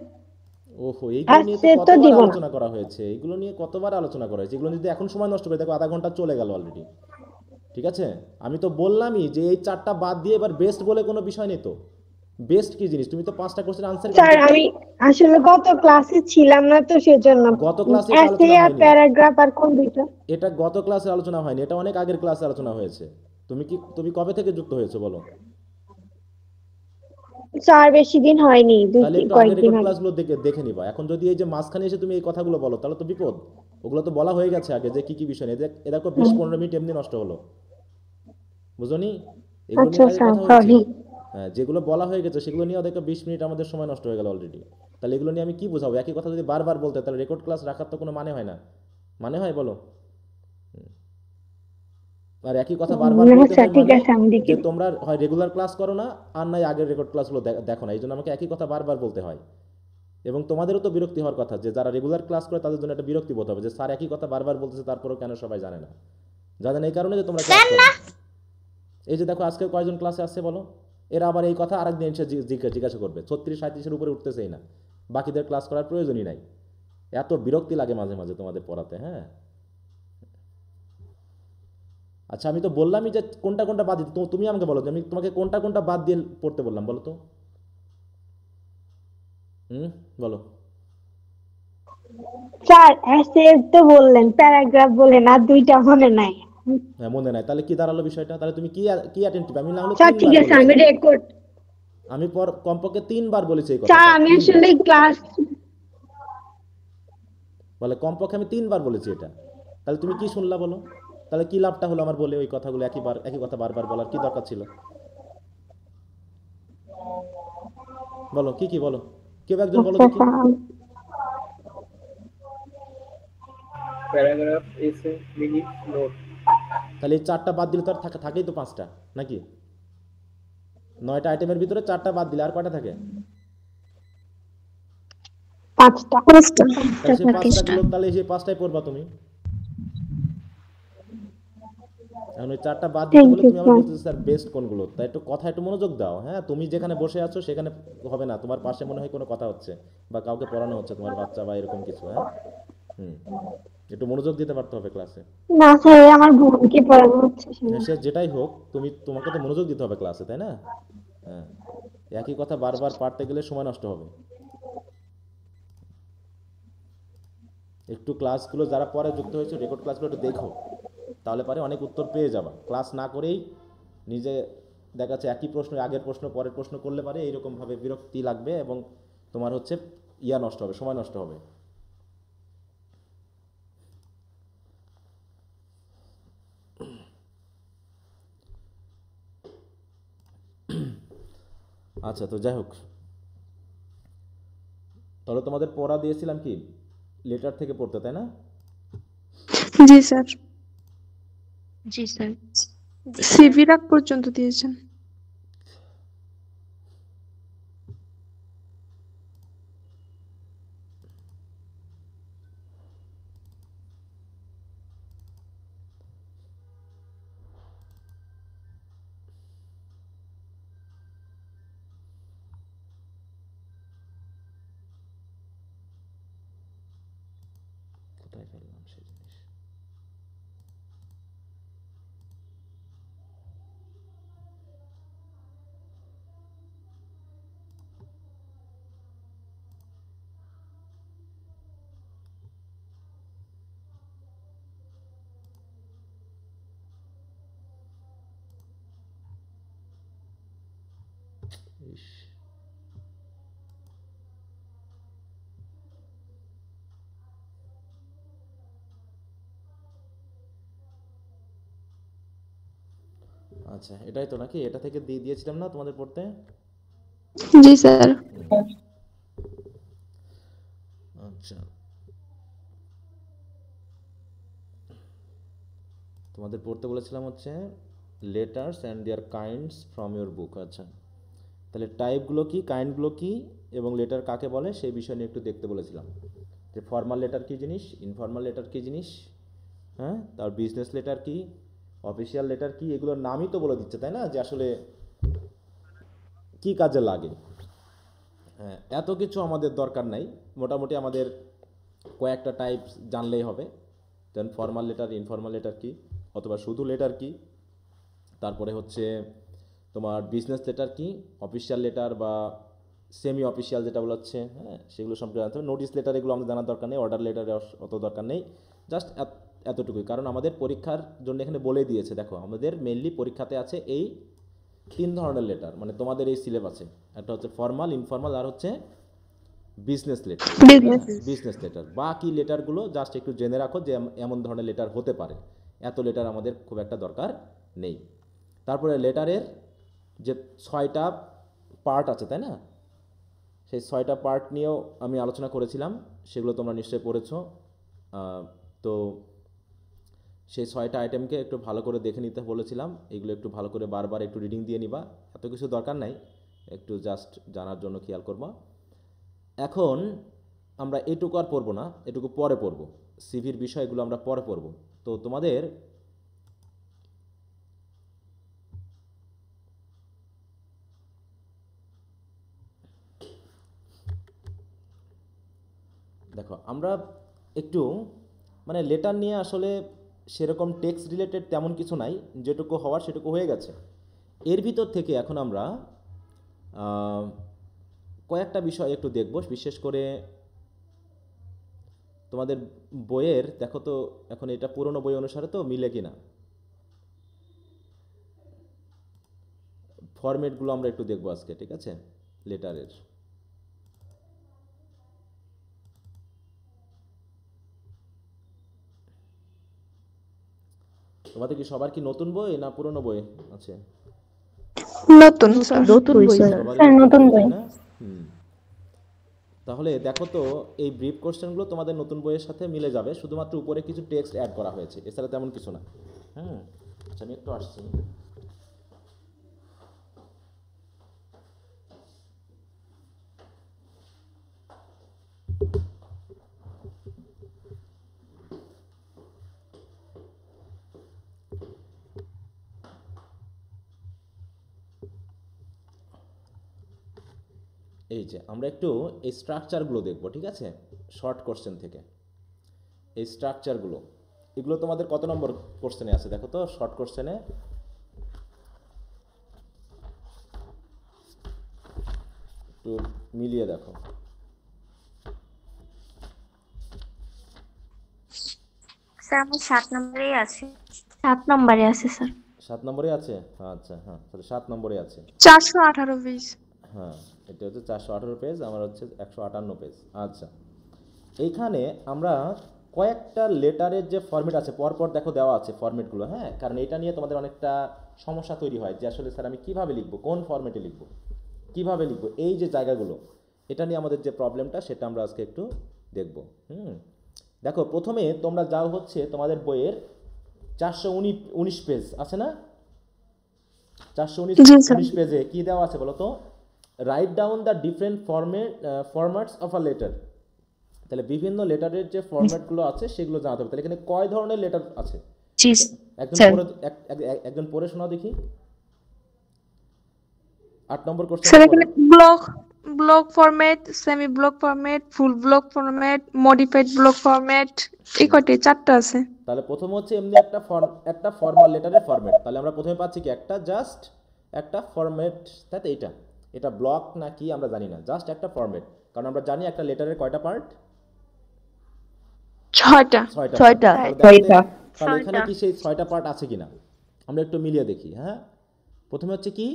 ওহো, এইগুলো নিয়ে তো আছে তো কতবার দিব না। আলোচনা করা হয়েছে, এগুলো নিয়ে কতবার আলোচনা করা হয়েছে, এগুলো যদি এখন সময় নষ্ট করে দেখো আধা ঘন্টা চলে গেল অলরেডি, ঠিক আছে? আমি তো বললামই যে এই 4টা বাদ দিয়ে এবার বেস্ট বলে কোনো বিষয় নেই তো। বেস্ট কি জিনিস? তুমি তো 5টা কোশ্চেন আনসার স্যার আমি আসলে গত ক্লাসে ছিলাম না তো সেজন্য। গত ক্লাসে এটা এসে আলোচনা আর হয়নি, প্যারাগ্রাফ আর কোন দুইটা? এটা গত ক্লাসে আলোচনা হয়নি, এটা অনেক আগের ক্লাসে আলোচনা হয়েছে। তুমি কবে থেকে যুক্ত হয়েছো বলো? স্যার বেশি দিন হয়নি, তাহলে একটু আগের কয়েকদিন রেকর্ড আগে। ক্লাসগুলো দেখে দেখে নিবা। এখন যদি এই যে মাঝখানে এসে তুমি এই কথাগুলো বলো তাহলে তো বিপদ। ওগুলো তো বলা হয়ে গেছে আগে যে কি কি বিষয় নিয়ে, এ দেখো 20-15 মিনিট এমনি নষ্ট হলো, বুঝনি? এগুলো নিয়ে আচ্ছা কাজে স্যার, কথা হচ্ছে। সরি। হ্যাঁ, যেগুলো বলা হয়ে গেছে সেগুলো নিয়ে দেখো 20 মিনিট আমাদের সময় নষ্ট হয়ে গেল অলরেডি। তাহলে এগুলো নিয়ে আমি কি বোঝাবো? একই কথা যদি বারবার বলতে তাহলে রেকর্ড ক্লাস রাখার তো কোনো মানে হয় না, মানে হয় বলো? আর একই কথা বারবার বলতে আচ্ছা হয় ঠিক মানে আছে, আমি দেখি। যে তোমরা হয় রেগুলার ক্লাস করো না, আর নাই আগের রেকর্ড ক্লাসগুলো দেখো না, এই জন্য আমাকে একই কথা বারবার বলতে হয়। এবং তোমাদেরও তো বিরক্তি হওয়ার কথা, যে যারা রেগুলার ক্লাস করে তাদের জন্য একটা বিরক্তি বোধ হবে যে স্যার একই কথা বারবার বলতেছে তারপরেও কেন সবাই জানে না। জানে না এই কারণে যে তোমরা ক্লাস করো না। এই যে দেখো আজকে কয়জন ক্লাসে আসছে বলো, এরা আবার এই কথা আরেকদিন এসে জিজ্ঞাসা করবে, 36-37-এর উপরে উঠতেছেই না, বাকিদের ক্লাস করার প্রয়োজনই নাই। এত বিরক্তি লাগে মাঝে মাঝে তোমাদের পড়াতে। হ্যাঁ আচ্ছা, আমি তো বললামই যে কোনটা কোনটা বাদ দিতে, তুমি আমাকে বলো যে আমি তোমাকে কোনটা কোনটা বাদ দিয়ে পড়তে বললাম, বলো তো। বলো। স্যার এসে তো বললেন, প্যারাগ্রাফ বলেন, আর দুইটা মনে নাই। হ্যাঁ মনে নাই, তাহলে কি দাঁড়ালো বিষয়টা? তাহলে তুমি কি কি অ্যাটেন্টিভ? আমি না হলে স্যার ঠিক আছে, আমি রেকর্ড। আমি কমপক্ষে 3বার বলেছি এই স্যার কথাটা। আমি আসলে ক্লাস বলে কমপক্ষে আমি 3বার বলেছি এটা। তাহলে তুমি কি শুনলা বলো? তাহলে কি লাভটা হলো আমার বলে ওই কথাগুলো একই কথা বারবার বলার কি দরকার ছিল? বলো কি বলো, কেউ একজন বলো দেখি। প্যারাগ্রাফ, এসে, মিনিট, নোট। তাহলে এই 4টা বাদ দিলে তো আর থাকেই তো 5টা নাকি? 9টা আইটেমের ভিতরে 4টা বাদ দিলে আর কয়টা থাকে? 5টা। তাহলে সেই 5টাই পড়বা তুমি। এখন ওই 4টা বাদ দিতে বলে তুমি আমার বলতেছো স্যার বেস্ট কোনগুলো, তাই একটু কথা একটু মনোযোগ দাও। হ্যাঁ তুমি যেখানে বসে আছো সেখানে হবে না, তোমার পাশে মনে হয় কোনো কথা হচ্ছে বা কাউকে পড়ানো হচ্ছে, তোমার বাচ্চা বা এরকম কিছু। হ্যাঁ একটু মনোযোগ দিতে পারতে হবে ক্লাসে। না স্যার, আমার বোনকে পড়ানো হচ্ছে। সে যেটাই হোক তোমাকে তো মনোযোগ দিতে হবে ক্লাসে, তাই না? হ্যাঁ একই কথা বারবার পারতে গেলে সময় নষ্ট হবে। একটু ক্লাসগুলো যারা পরে যুক্ত হয়েছে রেকর্ড ক্লাসগুলো একটু দেখো, তাহলে পরে অনেক উত্তর পেয়ে যাবা। ক্লাস না করেই নিজে দেখা যাচ্ছে একই প্রশ্ন, আগের প্রশ্ন পরের প্রশ্ন করলে পারে এইরকমভাবে বিরক্তি লাগবে এবং তোমার হচ্ছে নষ্ট হবে, সময় নষ্ট হবে। আচ্ছা তো যাই হোক, তাহলে তোমাদের পড়া দিয়েছিলাম কি লেটার থেকে পড়তে, তাই না? জি স্যার, জি স্যার। সিভি রাখ পর্যন্ত দিয়েছেন। কোথায় ফেললাম সেই জিনিস? ইস, আচ্ছা এটাই তো নাকি? এটা থেকে দিয়ে দিয়েছিলাম না তোমাদের পড়তে? জি স্যার। আচ্ছা তোমাদের পড়তে বলেছিলাম হচ্ছে letters and their kinds from your book. আচ্ছা তাহলে টাইপগুলো কি, কাইন্ডগুলো কি এবং লেটার কাকে বলে সেই বিষয় নিয়ে একটু দেখতে বলেছিলাম, যে ফর্মাল লেটার কী জিনিস, ইনফর্মাল লেটার কী জিনিস, হ্যাঁ তার বিজনেস লেটার কি, অফিসিয়াল লেটার কি, এগুলোর নামই তো বলে দিচ্ছে তাই না, যে আসলে কী কাজে লাগে। হ্যাঁ এত কিছু আমাদের দরকার নাই, মোটামুটি আমাদের কয়েকটা টাইপ জানলেই হবে। দেন ফর্মাল লেটার, ইনফর্মাল লেটার কি, অথবা শুধু লেটার কি, তারপরে হচ্ছে তোমার বিজনেস লেটার কি, অফিসিয়াল লেটার বা সেমি অফিসিয়াল যেটা বলা হচ্ছে, হ্যাঁ সেগুলো সম্পর্কে জানতে হবে। নোটিশ লেটার এগুলো আমাদের জানার দরকার নেই, অর্ডার লেটারে অত দরকার নেই, জাস্ট এতটুকুই। কারণ আমাদের পরীক্ষার জন্য এখানে বলে দিয়েছে, দেখো আমাদের মেইনলি পরীক্ষাতে আছে এই 3 ধরনের লেটার, মানে তোমাদের এই সিলেবাসে একটা হচ্ছে ফর্মাল, ইনফর্মাল আর হচ্ছে বিজনেস লেটার। বিজনেস লেটার, বাকি লেটারগুলো জাস্ট একটু জেনে রাখো যে এমন ধরনের লেটার হতে পারে, এত লেটার আমাদের খুব একটা দরকার নেই। তারপরে লেটারের যে 6টা পার্ট আছে তাই না, সেই 6টা পার্ট নিয়েও আমি আলোচনা করেছিলাম, সেগুলো তোমরা নিশ্চয়ই পড়েছো। তো সেই 6টা আইটেমকে একটু ভালো করে দেখে নিতে বলেছিলাম, এগুলো একটু ভালো করে বারবার একটু রিডিং দিয়ে নিবা, এত কিছু দরকার নাই, একটু জাস্ট জানার জন্য খেয়াল করবা। এখন আমরা এটুকু আর পড়বো না, এটুকু পরে পড়বো। সিভির বিষয়গুলো আমরা পরে পড়বো। তো তোমাদের দেখো আমরা একটু মানে লেটার নিয়ে আসলে সেরকম টেক্সট রিলেটেড তেমন কিছু নাই, যেটুকু হওয়ার সেটুকু হয়ে গেছে। এর ভিতর থেকে এখন আমরা কয়েকটা বিষয় একটু দেখব, বিশেষ করে তোমাদের বইয়ের দেখো তো এখন এটা পুরনো বই অনুসারে তো মিলে কিনা, ফরম্যাটগুলো আমরা একটু দেখবো আজকে, ঠিক আছে? লেটারের তোমাদের কি সবার কি নতুন বই না পুরনো বই আছে? নতুন স্যার। নতুন বই স্যার। সবারই স্যার, নতুন বই। তাই না? তাহলে দেখো তো এই ব্রিফ কোশ্চেনগুলো তোমাদের নতুন বইয়ের সাথে মিলে যাবে, শুধুমাত্র উপরে কিছু টেক্সট অ্যাড করা হয়েছে, এছাড়া তেমন কিছু না। আচ্ছা আমি একটু আসছি। এই যে আমরা একটু এই স্ট্রাকচারগুলো দেখব, ঠিক আছে? শর্ট কোশ্চেন থেকে এই স্ট্রাকচারগুলো, এগুলো তোমাদের কত নম্বর কোশ্চেনে আছে দেখো তো? শর্ট কোশ্চেনে একটু মিলিয়ে দেখো। স্যার আমার 7 নম্বরেই আছে। 7 নম্বরে আছে স্যার। 7 নম্বরে আছে? আচ্ছা, হ্যাঁ তাহলে 7 নম্বরে আছে। 418 পেজ। হ্যাঁ এটা হচ্ছে 418 পেজ, আমার হচ্ছে 158 পেজ। আচ্ছা এইখানে আমরা কয়েকটা লেটারের যে ফরম্যাট আছে পরপর দেখো দেওয়া আছে ফরম্যাটগুলো, হ্যাঁ, কারণ এটা নিয়ে তোমাদের অনেকটা সমস্যা তৈরি হয় যে আসলে স্যার আমি কিভাবে লিখবো, কোন ফরম্যাটে লিখবো, কিভাবে লিখবো, এই যে জায়গাগুলো, এটা নিয়ে আমাদের যে প্রবলেমটা সেটা আমরা আজকে একটু দেখব। দেখো প্রথমে তোমরা যাও হচ্ছে তোমাদের বইয়ের 419 পেজ আছে না? 419 পেজে কি দেওয়া আছে বলো তো? Write down the different formats of a letter. তাহলে বিভিন্ন লেটারের যে ফরম্যাটগুলো আছে সেগুলো জানাতে হবে। তাহলে এখানে কয় ধরনের লেটার আছে একজন পড়ে শোনাও দেখি। 8 নম্বর কোশ্চেন। স্যার এখানে block format, semi block format, ফুল block format, modified block format, এই কয়টি 4টা আছে। তাহলে প্রথম হচ্ছে এমনি একটা ফর্মাল লেটারের ফরম্যাট। তাহলে আমরা প্রথমে পাচ্ছি কি একটা জাস্ট একটা ফরম্যাট, তাই তো? এটা ব্লক না কি আমরা জানি না, জাস্ট একটা ফরম্যাট। কারণ আমরা জানি একটা লেটারের কয়টা পার্ট? 6টা। 6টা। তাহলে এখানে কি সেই 6টা পার্ট আছে কিনা আমরা একটু মিলিয়ে দেখি। হ্যাঁ প্রথমে হচ্ছে কি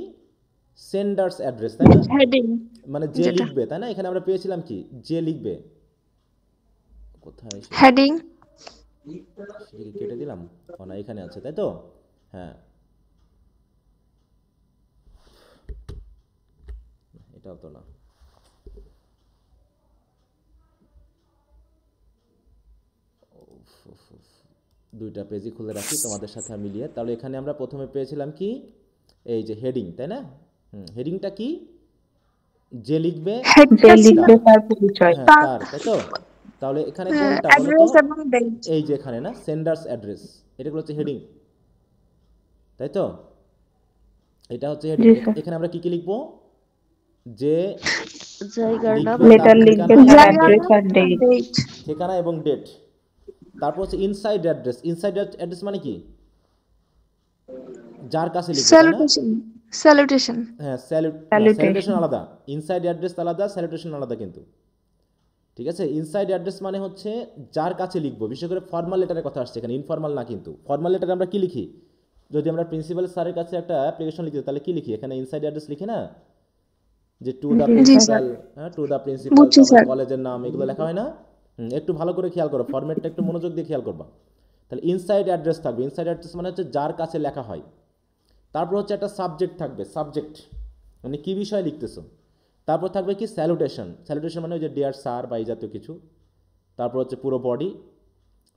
সেন্ডার্স অ্যাড্রেস, তাই না? হেডিং মানে যে লিখবে, তাই না? এখানে আমরা পেয়েছিলাম কি যে লিখবে, কোথায় হেডিং সেটাকে কেটে দিলাম, না এখানে আছে, তাই তো? হ্যাঁ এটাও তো না, দুইটা পেজই খুলে রাখি তোমাদের সাথে মিলিয়ে। তাহলে এখানে আমরা প্রথমে পেয়েছিলাম কি এই যে হেডিং, তাই না? হেডিংটা কি যে লিখবে তার পরিচয়, তার, তাই তো? তাহলে এখানে কোনটা অ্যাড্রেস এবং ডেট, এই যে এখানে না সেন্ডার্স অ্যাড্রেস, এটা হচ্ছে হেডিং, তাই তো? এটা হচ্ছে হেডিং। এখানে আমরা কি কি লিখবো? যে জায়গার নাম, লেটার লিখবে, অ্যাড্রেস আর ডেট, ঠিকানা এবং ডেট। তারপর হচ্ছে ইনসাইড অ্যাড্রেস। ইনসাইড অ্যাড্রেস মানে কি? যার কাছে লিখবে, স্যালুটেশন। হ্যাঁ স্যালুটেশন আলাদা, ইনসাইড অ্যাড্রেস আলাদা, স্যালুটেশন আলাদা কিন্তু, ঠিক আছে? ইনসাইড অ্যাড্রেস মানে হচ্ছে যার কাছে লিখবো, বিশেষ করে ফর্মাল লেটারের কথা আসছে এখানে, ইনফর্মাল না কিন্তু। ফর্মাল লেটারে আমরা কি লিখি? যদি আমরা প্রিন্সিপাল স্যারের কাছে একটা অ্যাপ্লিকেশন লিখি তাহলে কি লিখি? এখানে ইনসাইড অ্যাড্রেস লিখি না, যে টু দ্য প্রিন্সিপাল, হ্যাঁ টু দ্য প্রিন্সিপাল, কলেজের নাম, এগুলো লেখা হয় না? একটু ভালো করে খেয়াল করো, ফরম্যাটটা একটু মনোযোগ দিয়ে খেয়াল করবা। তাহলে ইনসাইড অ্যাড্রেস থাকবে। ইনসাইড অ্যাড্রেস মানে হচ্ছে যার কাছে লেখা হয়। তারপর হচ্ছে একটা সাবজেক্ট থাকবে, সাবজেক্ট মানে কি বিষয় লিখতেছো। তারপর থাকবে কি স্যালুটেশন। স্যালুটেশন মানে ওই যে ডিয়ার স্যার বা এই জাতীয় কিছু। তারপর হচ্ছে পুরো বডি,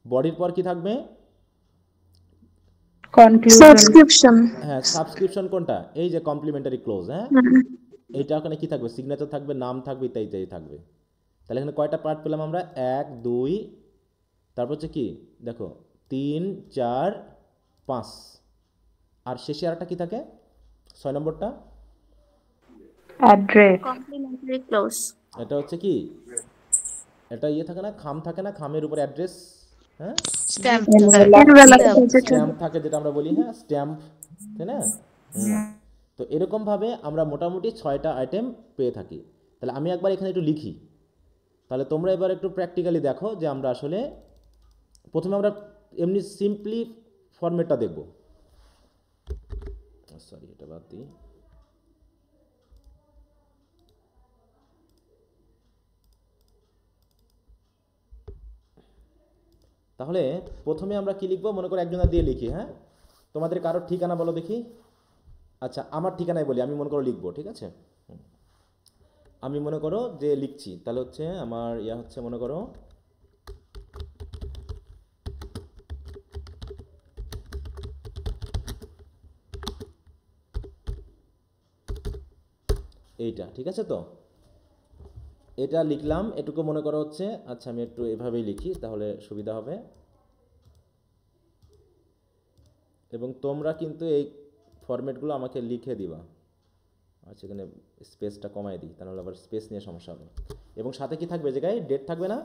বডির পর কি থাকবে? সাবস্ক্রিপশন। হ্যাঁ সাবস্ক্রিপশন কোনটা? এই যে কমপ্লিমেন্টারি ক্লোজ। হ্যাঁ এইটা ওখানে কি থাকবে? সিগনেচার থাকবে, নাম থাকবে, ইত্যাদি ইত্যাদি থাকবে, তাহলে এখানে কয়টা পার্ট পেলাম আমরা? 1 2, তারপর হচ্ছে কি দেখো 3 4 5, আর শেষে আরেকটা কি থাকে 6 নম্বরটা? অ্যাড্রেস। Complimentary close. এটা হচ্ছে কি, এটা ইয়ে থাকে না, খাম থাকে না, খামের উপর অ্যাড্রেস, হ্যাঁ স্ট্যাম্প স্ট্যাম্প থাকে যেটা আমরা বলি, হ্যাঁ স্ট্যাম্প, তাই না? তো এরকমভাবে আমরা মোটামুটি 6টা আইটেম পেয়ে থাকি। তাহলে আমি একবার এখানে একটু লিখি, তাহলে তোমরা এবার একটু প্র্যাকটিক্যালি দেখো যে আমরা আসলে প্রথমে আমরা এমনি সিম্পলি ফরম্যাটটা দেখব। সরি, এটা বাদ দিই। তাহলে প্রথমে আমরা কি লিখবো, মনে করো একজনের দিয়ে লিখি, হ্যাঁ তোমাদের কারোর ঠিকানা বলো দেখি। আচ্ছা আমার ঠিকানায় বলি, আমি মনে করো লিখবো, ঠিক আছে? আমি মনে করো যে লিখছি, তাহলে হচ্ছে আমার হচ্ছে মনে করো এইটা, ঠিক আছে? তো এটা লিখলাম, এটুকু মনে করো হচ্ছে, আচ্ছা আমি একটু এভাবেই লিখি তাহলে সুবিধা হবে। এবং তোমরা কিন্তু এই ফরম্যাটগুলো আমাকে লিখে দিবা। আচ্ছা এখানে স্পেসটা কমাই দিই, তাহলে আবার স্পেস নিয়ে সমস্যা হবে। এবং সাথে কি থাকবে, জায়গায় ডেট থাকবে না?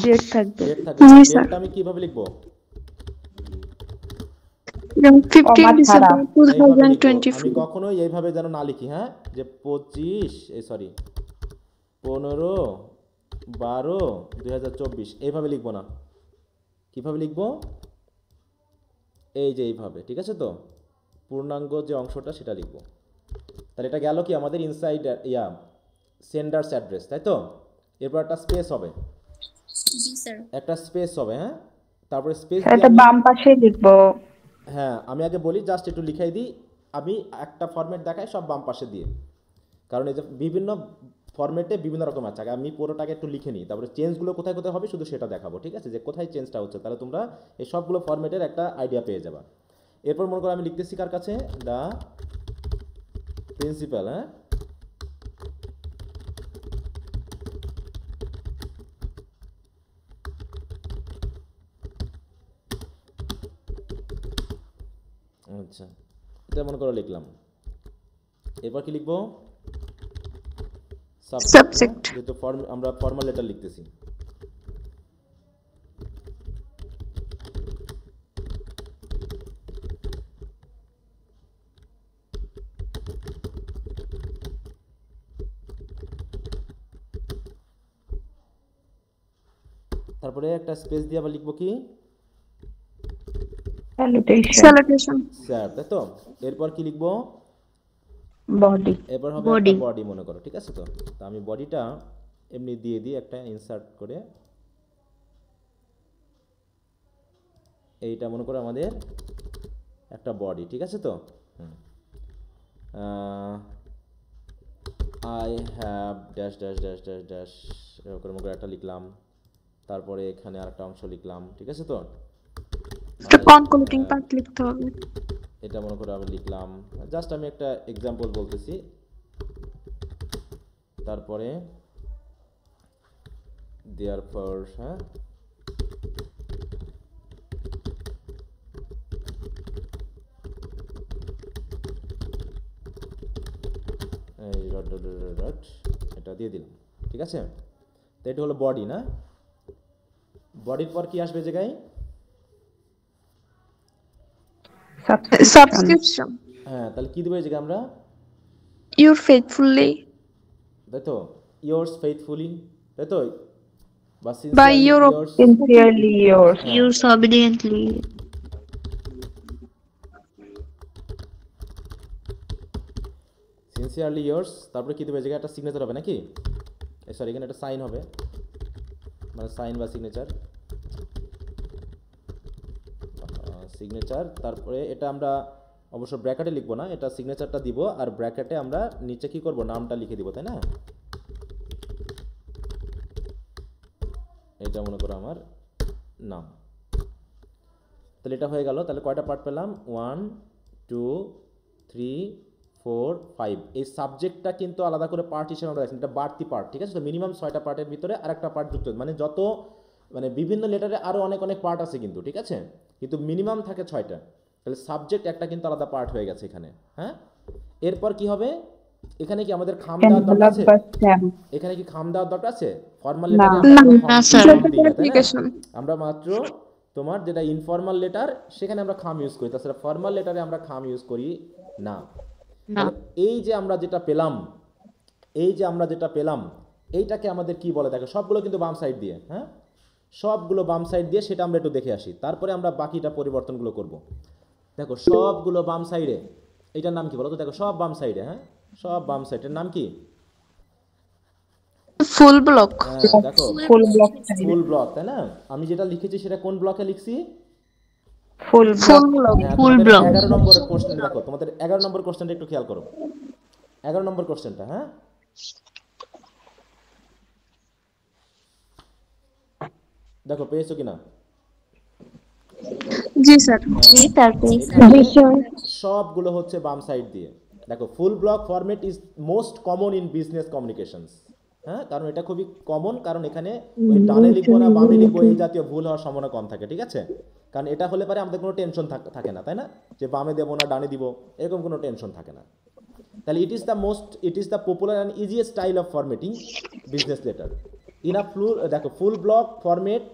ডেট থাকবে। ডেট থাকবে। ডেটটা আমি কিভাবে লিখবো? 15 ডিসেম্বর এইভাবে লিখবো। 2024। আমি কখনোই এইভাবে যেন না লিখি, হ্যাঁ যে 15/12/2024 এইভাবে লিখবো না। কিভাবে লিখবো? এই যে এইভাবে, ঠিক আছে? তো পূর্ণাঙ্গ যে অংশটা সেটা লিখবো। তাহলে এটা গেল কি আমাদের ইনসাইড সেন্ডার্স অ্যাড্রেস, তাই তো? এরপর একটা স্পেস হবে, জি স্যার। একটা স্পেস হবে, হ্যাঁ তারপরে স্পেস এটা বাম পাশে লিখবো। হ্যাঁ আমি আগে বলি, জাস্ট একটু লিখাই দিই। আমি একটা ফরম্যাট দেখাই সব বাম পাশে দিয়ে, কারণ এই যে বিভিন্ন ফরম্যাটে বিভিন্ন রকম আছে। আগে আমি পুরোটাকে একটু লিখে নিই, তারপরে চেঞ্জগুলো কোথায় কোথায় হবে শুধু সেটা দেখাবো, ঠিক আছে? যে কোথায় চেঞ্জটা হচ্ছে, তাহলে তোমরা এই সবগুলো ফরম্যাটের একটা আইডিয়া পেয়ে যাবা। এরপর মনে করো আমি লিখতেছি কার কাছে, দ্য প্রিন্সিপাল, হ্যাঁ আচ্ছা এটা মনে করো লিখলাম। এরপর কি লিখবো? Subject. যেহেতু আমরা ফর্মাল লেটার লিখতেছি। তারপরে একটা স্পেস দিয়ে আবার লিখবো কি, Salutation. স্যার, তাই তো? এরপর কি লিখবো? বডি। এরপর হবে একটা বডি মনে করো, ঠিক আছে? তো তো আমি বডিটা এমনি দিয়ে দিই একটা ইনসার্ট করে। এইটা মনে করো আমাদের একটা বডি, ঠিক আছে? তো I have dash dash dash dash dash এরকম মনে করে একটা লিখলাম। তারপরে এখানে আরেকটা অংশ লিখলাম, ঠিক আছে? তো একটা কনক্লুডিং পার্ট লিখতে হবে। এটা মনে করে আবার লিখলাম, জাস্ট আমি একটা এক্সাম্পল বলতেছি। তারপরে দেয়ার পর, হ্যাঁ এই ডট ডট ডট ডট এটা দিয়ে দিলাম, ঠিক আছে? তো এটা হলো বডি, না? বডির পর কি আসবে জায়গায়? Subscription. হ্যাঁ তাহলে কি দেবো এই জায়গায় আমরা? Your faithfully. তাই তো, yours faithfully, তাই তো? বা By sincerely your yours, sincerely yours. Yours obediently. sincerely yours। তারপরে কি দেবো এই জায়গায়? একটা সিগনেচার হবে নাকি? সরি এখানে একটা সাইন হবে, মানে সাইন বা সিগনেচার, সিগনেচার। তারপরে এটা আমরা অবশ্য ব্র্যাকেটে লিখবো না, এটা সিগনেচারটা দিব, আর ব্র্যাকেটে আমরা নিচে কি করব, নামটা লিখে দিব, তাই না? এটা মনে করো আমার নাম। তাহলে এটা হয়ে গেল। তাহলে কয়টা পার্ট পেলাম? 1 2 3 4 5 এই সাবজেক্টটা কিন্তু আলাদা করে পার্ট হিসেবে আমরা রাখছি, এটা বাড়তি পার্ট, ঠিক আছে? তো মিনিমাম 6টা পার্টের ভিতরে আরেকটা পার্ট যুক্ত, মানে যত মানে বিভিন্ন লেটারে আরও অনেক অনেক পার্ট আছে কিন্তু, ঠিক আছে? কিন্তু মিনিমাম থাকে 6টা। তাহলে সাবজেক্ট একটা কিন্তু আলাদা পার্ট হয়ে গেছে এখানে। হ্যাঁ, এরপর কি হবে? এখানে কি আমাদের খাম দেওয়ার দরকার আছে? এখানে কি খাম দেওয়ার দরকার আছে? ফর্মাল লেটারে না স্যার অ্যাপ্লিকেশন আমরা মাত্র তোমার যেটা ইনফর্মাল লেটার সেখানে আমরা খাম ইউজ করি, তাছাড়া ফর্মাল লেটারে আমরা খাম ইউজ করি না। তাহলে এই যে আমরা যেটা পেলাম, এইটাকে আমাদের কি বলে? দেখো সবগুলো কিন্তু বাম সাইড দিয়ে, হ্যাঁ সবগুলো বাম সাইড দিয়ে, সেটা আমরা একটু দেখে আসি, তারপরে আমরা বাকিটা পরিবর্তনগুলো করব। দেখো সবগুলো বাম সাইডে, এইটার নাম কি বলো তো? দেখো সব বাম সাইডে, হ্যাঁ সব বাম সাইডের নাম কি? ফুল ব্লক হ্যাঁ দেখো ফুল ব্লক, তাই না? আমি যেটা লিখেছি সেটা কোন ব্লকে লিখছি? ফুল ব্লক হ্যাঁ, তোমাদের 11 নম্বরের কোশ্চেন দেখো, তোমাদের 11 নম্বর কোশ্চেনটা একটু খেয়াল করো, 11 নম্বর কোশ্চেনটা। হ্যাঁ দেখো পেয়েছো কিনা? জি স্যার জি তারপরে সবগুলো হচ্ছে বাম সাইড দিয়ে। দেখো ফুল block format is most common in business communications. হ্যাঁ, কারণ এটা খুবই কমন, কারণ এখানে ওই ডানে লিখবো না বামে লিখবো এই জাতীয় ভুল হওয়ার সম্ভাবনা কম থাকে, ঠিক আছে? কারণ এটা হলে পারে আমাদের কোনো টেনশন থাকে না, তাই না? যে বামে দেবো না ডানে দিব, এরকম কোনো টেনশন থাকে না। তাহলে it is the popular and easiest style of formatting business letter in a দেখো ফুল ব্লক ফরম্যাট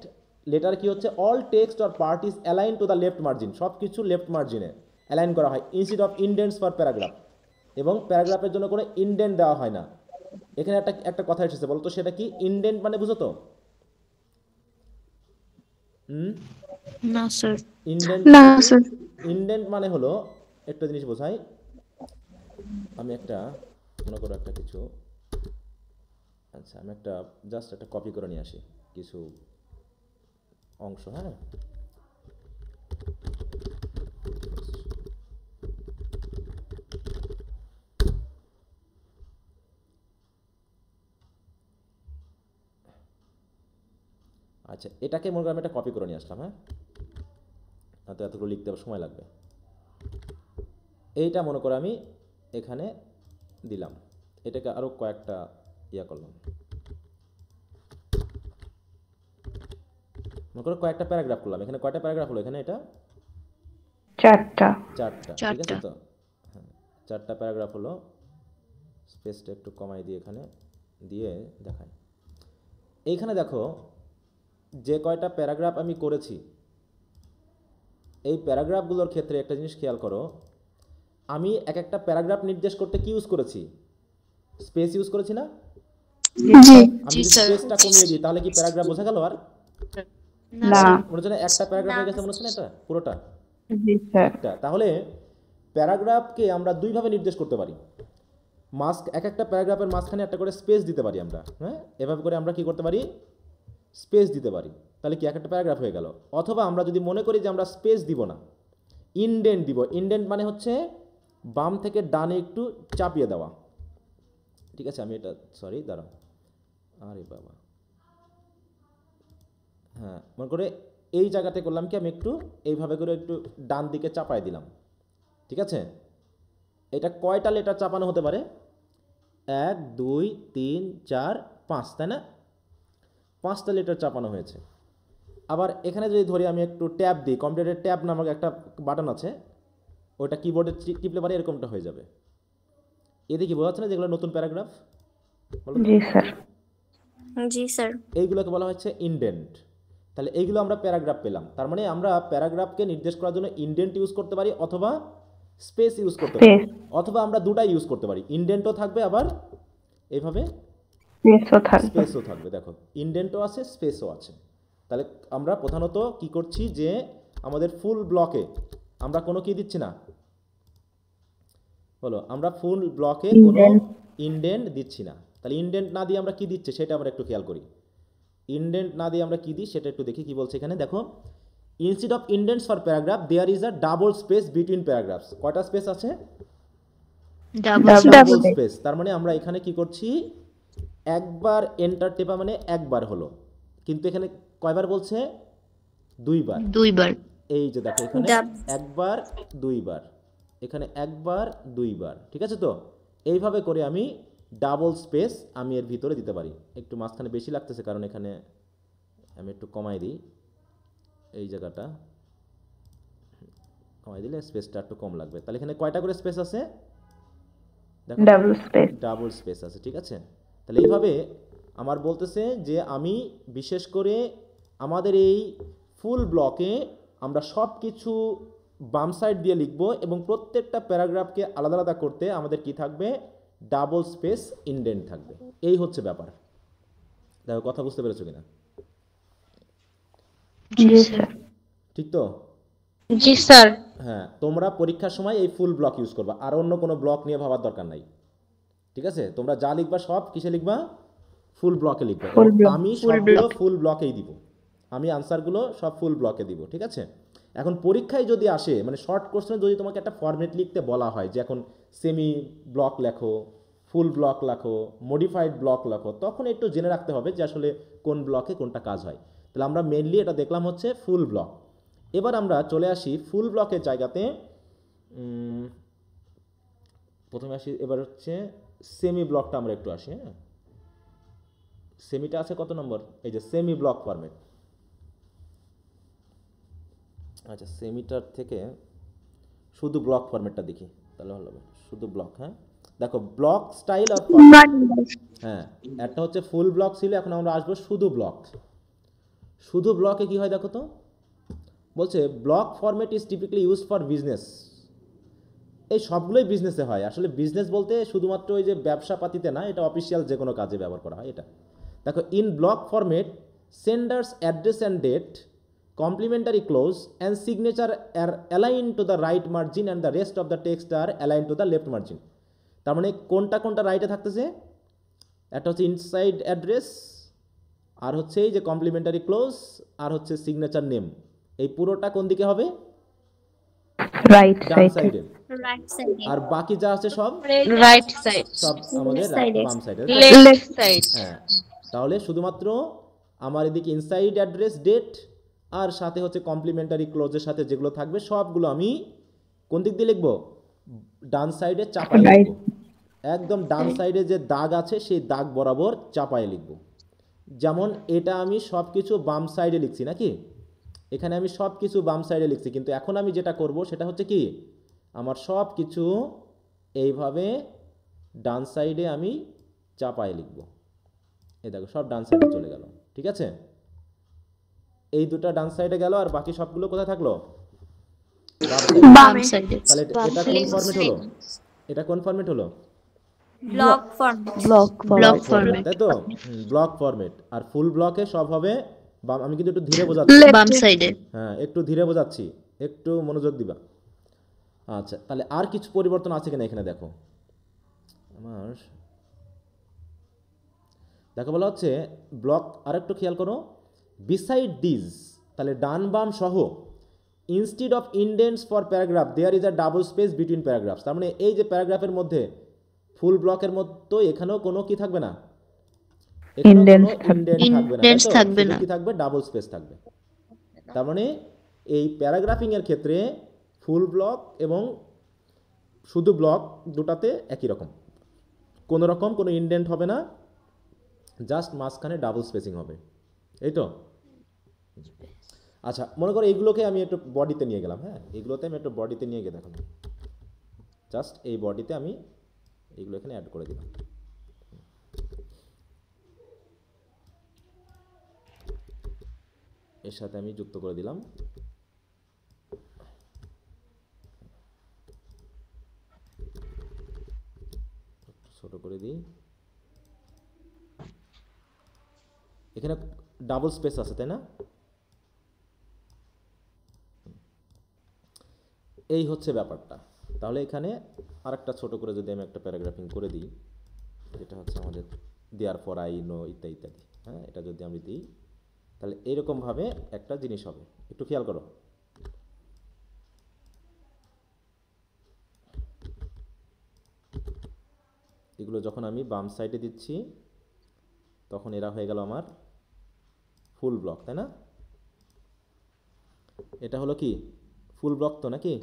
লেটার কি হচ্ছে? All text or part is align to the left margin, সব কিছু লেফট মার্জিনে অ্যালাইন করা হয় instead of indents for paragraph, এবং প্যারাগ্রাফের জন্য কোনো ইনডেন্ট দেওয়া হয় না। এখানে একটা কথা এসেছে, বলতো সেটা কি? ইনডেন্ট মানে বুঝো তো? না স্যার ইনডেন্ট মানে হলো একটা জিনিস বোঝাই, আমি একটা মনে করো একটা কিছু, আচ্ছা আমি একটা জাস্ট একটা কপি করে নিয়ে আসি কিছু অংশ। হ্যাঁ আচ্ছা, এটাকে মনে করো আমি একটা কপি করে নিয়ে আসলাম। হ্যাঁ, তো এতগুলো লিখতে সময় লাগবে। এইটা মনে করো আমি এখানে দিলাম, এটাকে আরও কয়েকটা ইয়া করলাম, মনে করো কয়েকটা প্যারাগ্রাফ করলাম। এখানে কয়টা প্যারাগ্রাফ হলো? এখানে এটা চারটা, ঠিক আছে তো? হ্যাঁ 4টা প্যারাগ্রাফ হলো। স্পেসটা একটু কমাই দিয়ে এখানে দিয়ে দেখাই। এইখানে দেখো যে কয়টা প্যারাগ্রাফ আমি করেছি, এই প্যারাগ্রাফগুলোর ক্ষেত্রে একটা জিনিস খেয়াল করো, আমি একটা প্যারাগ্রাফ নির্দেশ করতে কি ইউজ করেছি? স্পেস ইউজ করেছি না? আমি যদি স্পেসটা কমিয়ে দিই তাহলে কি প্যারাগ্রাফ বোঝা গেল? আর না মনে হচ্ছে না একটা প্যারাগ্রাফ হয়ে গেছে, মনে হচ্ছে না এটা পুরোটা একটা। তাহলে প্যারাগ্রাফকে আমরা দুইভাবে নির্দেশ করতে পারি। একটা প্যারাগ্রাফের মাঝখানে একটা করে স্পেস দিতে পারি আমরা। হ্যাঁ, এভাবে করে আমরা কি করতে পারি? স্পেস দিতে পারি। তাহলে কি একটা প্যারাগ্রাফ হয়ে গেল। অথবা আমরা যদি মনে করি যে আমরা স্পেস দিব না, ইনডেন্ট দিব। ইনডেন্ট মানে হচ্ছে বাম থেকে ডানে একটু চাপিয়ে দেওয়া, ঠিক আছে? আমি এটা দাঁড়াও, আরে বাবা, হ্যাঁ মনে করে এই জায়গাতে করলাম কি, আমি একটু এইভাবে করে একটু ডান দিকে চাপাই দিলাম, ঠিক আছে? এটা কয়টা লেটার চাপানো হতে পারে? 1 2 3 4 5, তাই না? 5টা লেটার চাপানো হয়েছে। আবার এখানে যদি ধরি আমি একটু ট্যাব দিই, কম্পিউটারের ট্যাব নামক একটা বাটন আছে, ওইটা কিবোর্ডে টিপলে পারে এরকমটা হয়ে যাবে। এতে কি বোঝা যাচ্ছে না যেগুলো নতুন প্যারাগ্রাফ? জি স্যার এইগুলোকে বলা হচ্ছে ইনডেন্ট। তাহলে এইগুলো আমরা প্যারাগ্রাফ পেলাম। তার মানে আমরা প্যারাগ্রাফকে নির্দেশ করার জন্য ইনডেন্ট ইউজ করতে পারি অথবা স্পেস ইউজ করতে পারি, অথবা আমরা দুটাই ইউজ করতে পারি। ইনডেন্টও থাকবে, আবার এইভাবে স্পেসও থাকবে। দেখো ইনডেন্টও আছে, স্পেসও আছে। তাহলে আমরা প্রধানত কি করছি যে আমাদের ফুল ব্লকে আমরা কোনো কি দিচ্ছি না, বলো? আমরা ফুল ব্লকে কোনো ইনডেন্ট দিচ্ছি না। তাহলে ইনডেন্ট না দিয়ে আমরা কি দিচ্ছি সেটা আমরা একটু খেয়াল করি। ইনডেন্ট না দিয়ে আমরা কি দিই সেটা একটু দেখি কি বলছে এখানে। দেখো, instead of indents for paragraph there is a double space between paragraphs. কয়টা স্পেস আছে? Double space. তার মানে আমরা এখানে কি করছি? একবার এন্টার টেপা মানে একবার হলো, কিন্তু এখানে কয়বার বলছে? দুইবার। এই যে দেখো এখানে একবার দুইবার, এখানে একবার দুইবার, ঠিক আছে তো? এইভাবে করে আমি ডাবল স্পেস আমি এর ভিতরে দিতে পারি। একটু মাঝখানে বেশি লাগতেছে কারণ এখানে আমি একটু কমাই দিই, এই জায়গাটা কমাই দিলে স্পেসটা একটু কম লাগবে। তাহলে এখানে কয়টা করে স্পেস আছে দেখো, ডাবল স্পেস। ডাবল স্পেস আছে, ঠিক আছে? তাহলে এইভাবে আমার বলতেছে যে আমি বিশেষ করে আমাদের এই ফুল ব্লকে আমরা সব কিছু বাম সাইড দিয়ে লিখব এবং প্রত্যেকটা প্যারাগ্রাফকে আলাদা আলাদা করতে আমাদের কি থাকবে, ডাবল স্পেস ইনডেন্ট থাকবে। এই হচ্ছে ব্যাপার। দেখো কথা বুঝতে পেরেছো কিনা? জি স্যার। ঠিক তো? জি স্যার। হ্যাঁ, তোমরা পরীক্ষার সময় এই ফুল ব্লক ইউজ করবা, আর অন্য কোনো ব্লক নিয়ে ভাবার দরকার নাই, ঠিক আছে? তোমরা যা লিখবা সব কিসে লিখবা, ফুল ব্লকে লিখবা। Full block, আমি full সবগুলো block। ফুল ব্লকেই দিব, আমি আনসারগুলো সব ফুল ব্লকে দিব, ঠিক আছে? এখন পরীক্ষায় যদি আসে, মানে শর্ট কোশ্চেনে যদি তোমাকে একটা ফরম্যাট লিখতে বলা হয় যে এখন সেমি ব্লক লেখো, ফুল ব্লক লেখো, মডিফাইড ব্লক লেখো, তখন একটু জেনে রাখতে হবে যে আসলে কোন ব্লকে কোনটা কাজ হয়। তাহলে আমরা মেনলি এটা দেখলাম হচ্ছে ফুল ব্লক। এবার আমরা চলে আসি ফুল ব্লকের জায়গাতে, প্রথমে আসি এবার হচ্ছে সেমি ব্লকটা আমরা একটু আসি। হ্যাঁ, সেমিটা আছে কত নম্বর, এই যে সেমি ব্লক ফরম্যাট। আচ্ছা, সেমিটার থেকে শুধু ব্লক ফরম্যাটটা দেখি তাহলে ভালো হবে। শুধু ব্লক, হ্যাঁ দেখো ব্লক স্টাইল আর হ্যাঁ, একটা হচ্ছে ফুল ব্লক ছিল, এখন আমরা আসবো শুধু ব্লক। শুধু ব্লকে কি হয় দেখো তো, বলছে block format is typically use for business. এই সবগুলোই বিজনেসে হয়। আসলে বিজনেস বলতে শুধুমাত্র ওই যে ব্যবসা পাতিতে না, এটা অফিসিয়াল যে কোনো কাজে ব্যবহার করা হয় এটা। দেখো, in block format sender's address and date, complimentary close and signature are align to the right margin and the rest of the text are align to the left margin. তার মানে কোনটা কোনটা রাইটে থাকতেছে, একটা হচ্ছে ইনসাইড অ্যাড্রেস, আর হচ্ছে এই যে কমপ্লিমেন্টারি ক্লোজ, আর হচ্ছে সিগনেচার নেম। এই পুরোটা কোন দিকে হবে, রাইট ডান সাইড। সাইডে। রাইট সাইডে, আর বাকি যা আছে সব রাইট সাইড। সব আমাদের সাইডে, বাম সাইডে। Left side. হ্যাঁ, তাহলে শুধুমাত্র আমার এদিকে ইনসাইড অ্যাড্রেস, ডেট আর সাথে হচ্ছে কমপ্লিমেন্টারি ক্লোজের সাথে যেগুলো থাকবে সবগুলো আমি কোন দিক দিয়ে লিখবো, ডান সাইডে চাপায় লিখবো। একদম ডান সাইডে যে দাগ আছে সেই দাগ বরাবর চাপায় লিখবো। যেমন এটা আমি সব কিছু বাম সাইডে লিখছি নাকি, এখানে আমি সব কিছু বাম সাইডে লিখছি, কিন্তু এখন আমি যেটা করব সেটা হচ্ছে কি, আমার সব কিছু এইভাবে ডান সাইডে আমি চাপায় লিখব। এই দেখো সব ডান সাইডে চলে গেল, ঠিক আছে? এই দুটো ডান সাইডে গেল, আর বাকি সবগুলো কোথায় থাকলো, বাম সাইডে। তাহলে এটা কোন ফরম্যাট হলো, এটা কোন ফরম্যাট হলো, ব্লক ফরম্যাট, ব্লক ফরম্যাট, তাই তো? Block format. আর ফুল ব্লকে সব হবে বাম। আমি কিন্তু একটু ধীরে বোঝাচ্ছি, বাম সাইডে। হ্যাঁ একটু ধীরে বোঝাচ্ছি, একটু মনোযোগ দিবা। আচ্ছা, তাহলে আর কিছু পরিবর্তন আছে কিনা এখানে দেখো। আমার দেখো বলা হচ্ছে ব্লক, আর একটু খেয়াল করো, বিসাইড দিস, তাহলে ডান বাম সহ, instead of indents for paragraph there is a double space between paragraphs. তার মানে এই যে প্যারাগ্রাফের মধ্যে ফুল ব্লকের মতো এখানেও কোনো কি থাকবে না, এখানেও কোনো ইনডেন্ট থাকবে না, কি থাকবে, ডাবল স্পেস থাকবে। তার মানে এই প্যারাগ্রাফিং এর ক্ষেত্রে ফুল ব্লক এবং শুধু ব্লক দুটাতে একই রকম, কোনো রকম কোনো ইনডেন্ট হবে না, জাস্ট মাঝখানে ডাবল স্পেসিং হবে, এই তো? আচ্ছা, মনে করো এইগুলোকে আমি একটু বডিতে নিয়ে গেলাম। হ্যাঁ, এইগুলোতে আমি একটু বডিতে নিয়ে গিয়ে দেখো, জাস্ট এই বডিতে আমি এইগুলো এখানে অ্যাড করে দিলাম। এর সাথে আমি যুক্ত করে দিলাম। ছোট করে দিই, এখানে ডাবল স্পেস আছে তাই না? এই হচ্ছে ব্যাপারটা। তাহলে এখানে আরেকটা ছোট করে যদি আমি একটা প্যারাগ্রাফিং করে দিই, যেটা হচ্ছে আমাদের দেয়ার ফর আই নো ইত্যাদি ইত্যাদি, হ্যাঁ এটা যদি আমি দিই তাহলে এইরকমভাবে একটা জিনিস হবে। একটু খেয়াল করো, এগুলো যখন আমি বাম সাইডে দিচ্ছি তখন এরা হয়ে গেল আমার ফুল ব্লক, তাই না? এটা হলো কি ফুল ব্লক তো নাকি?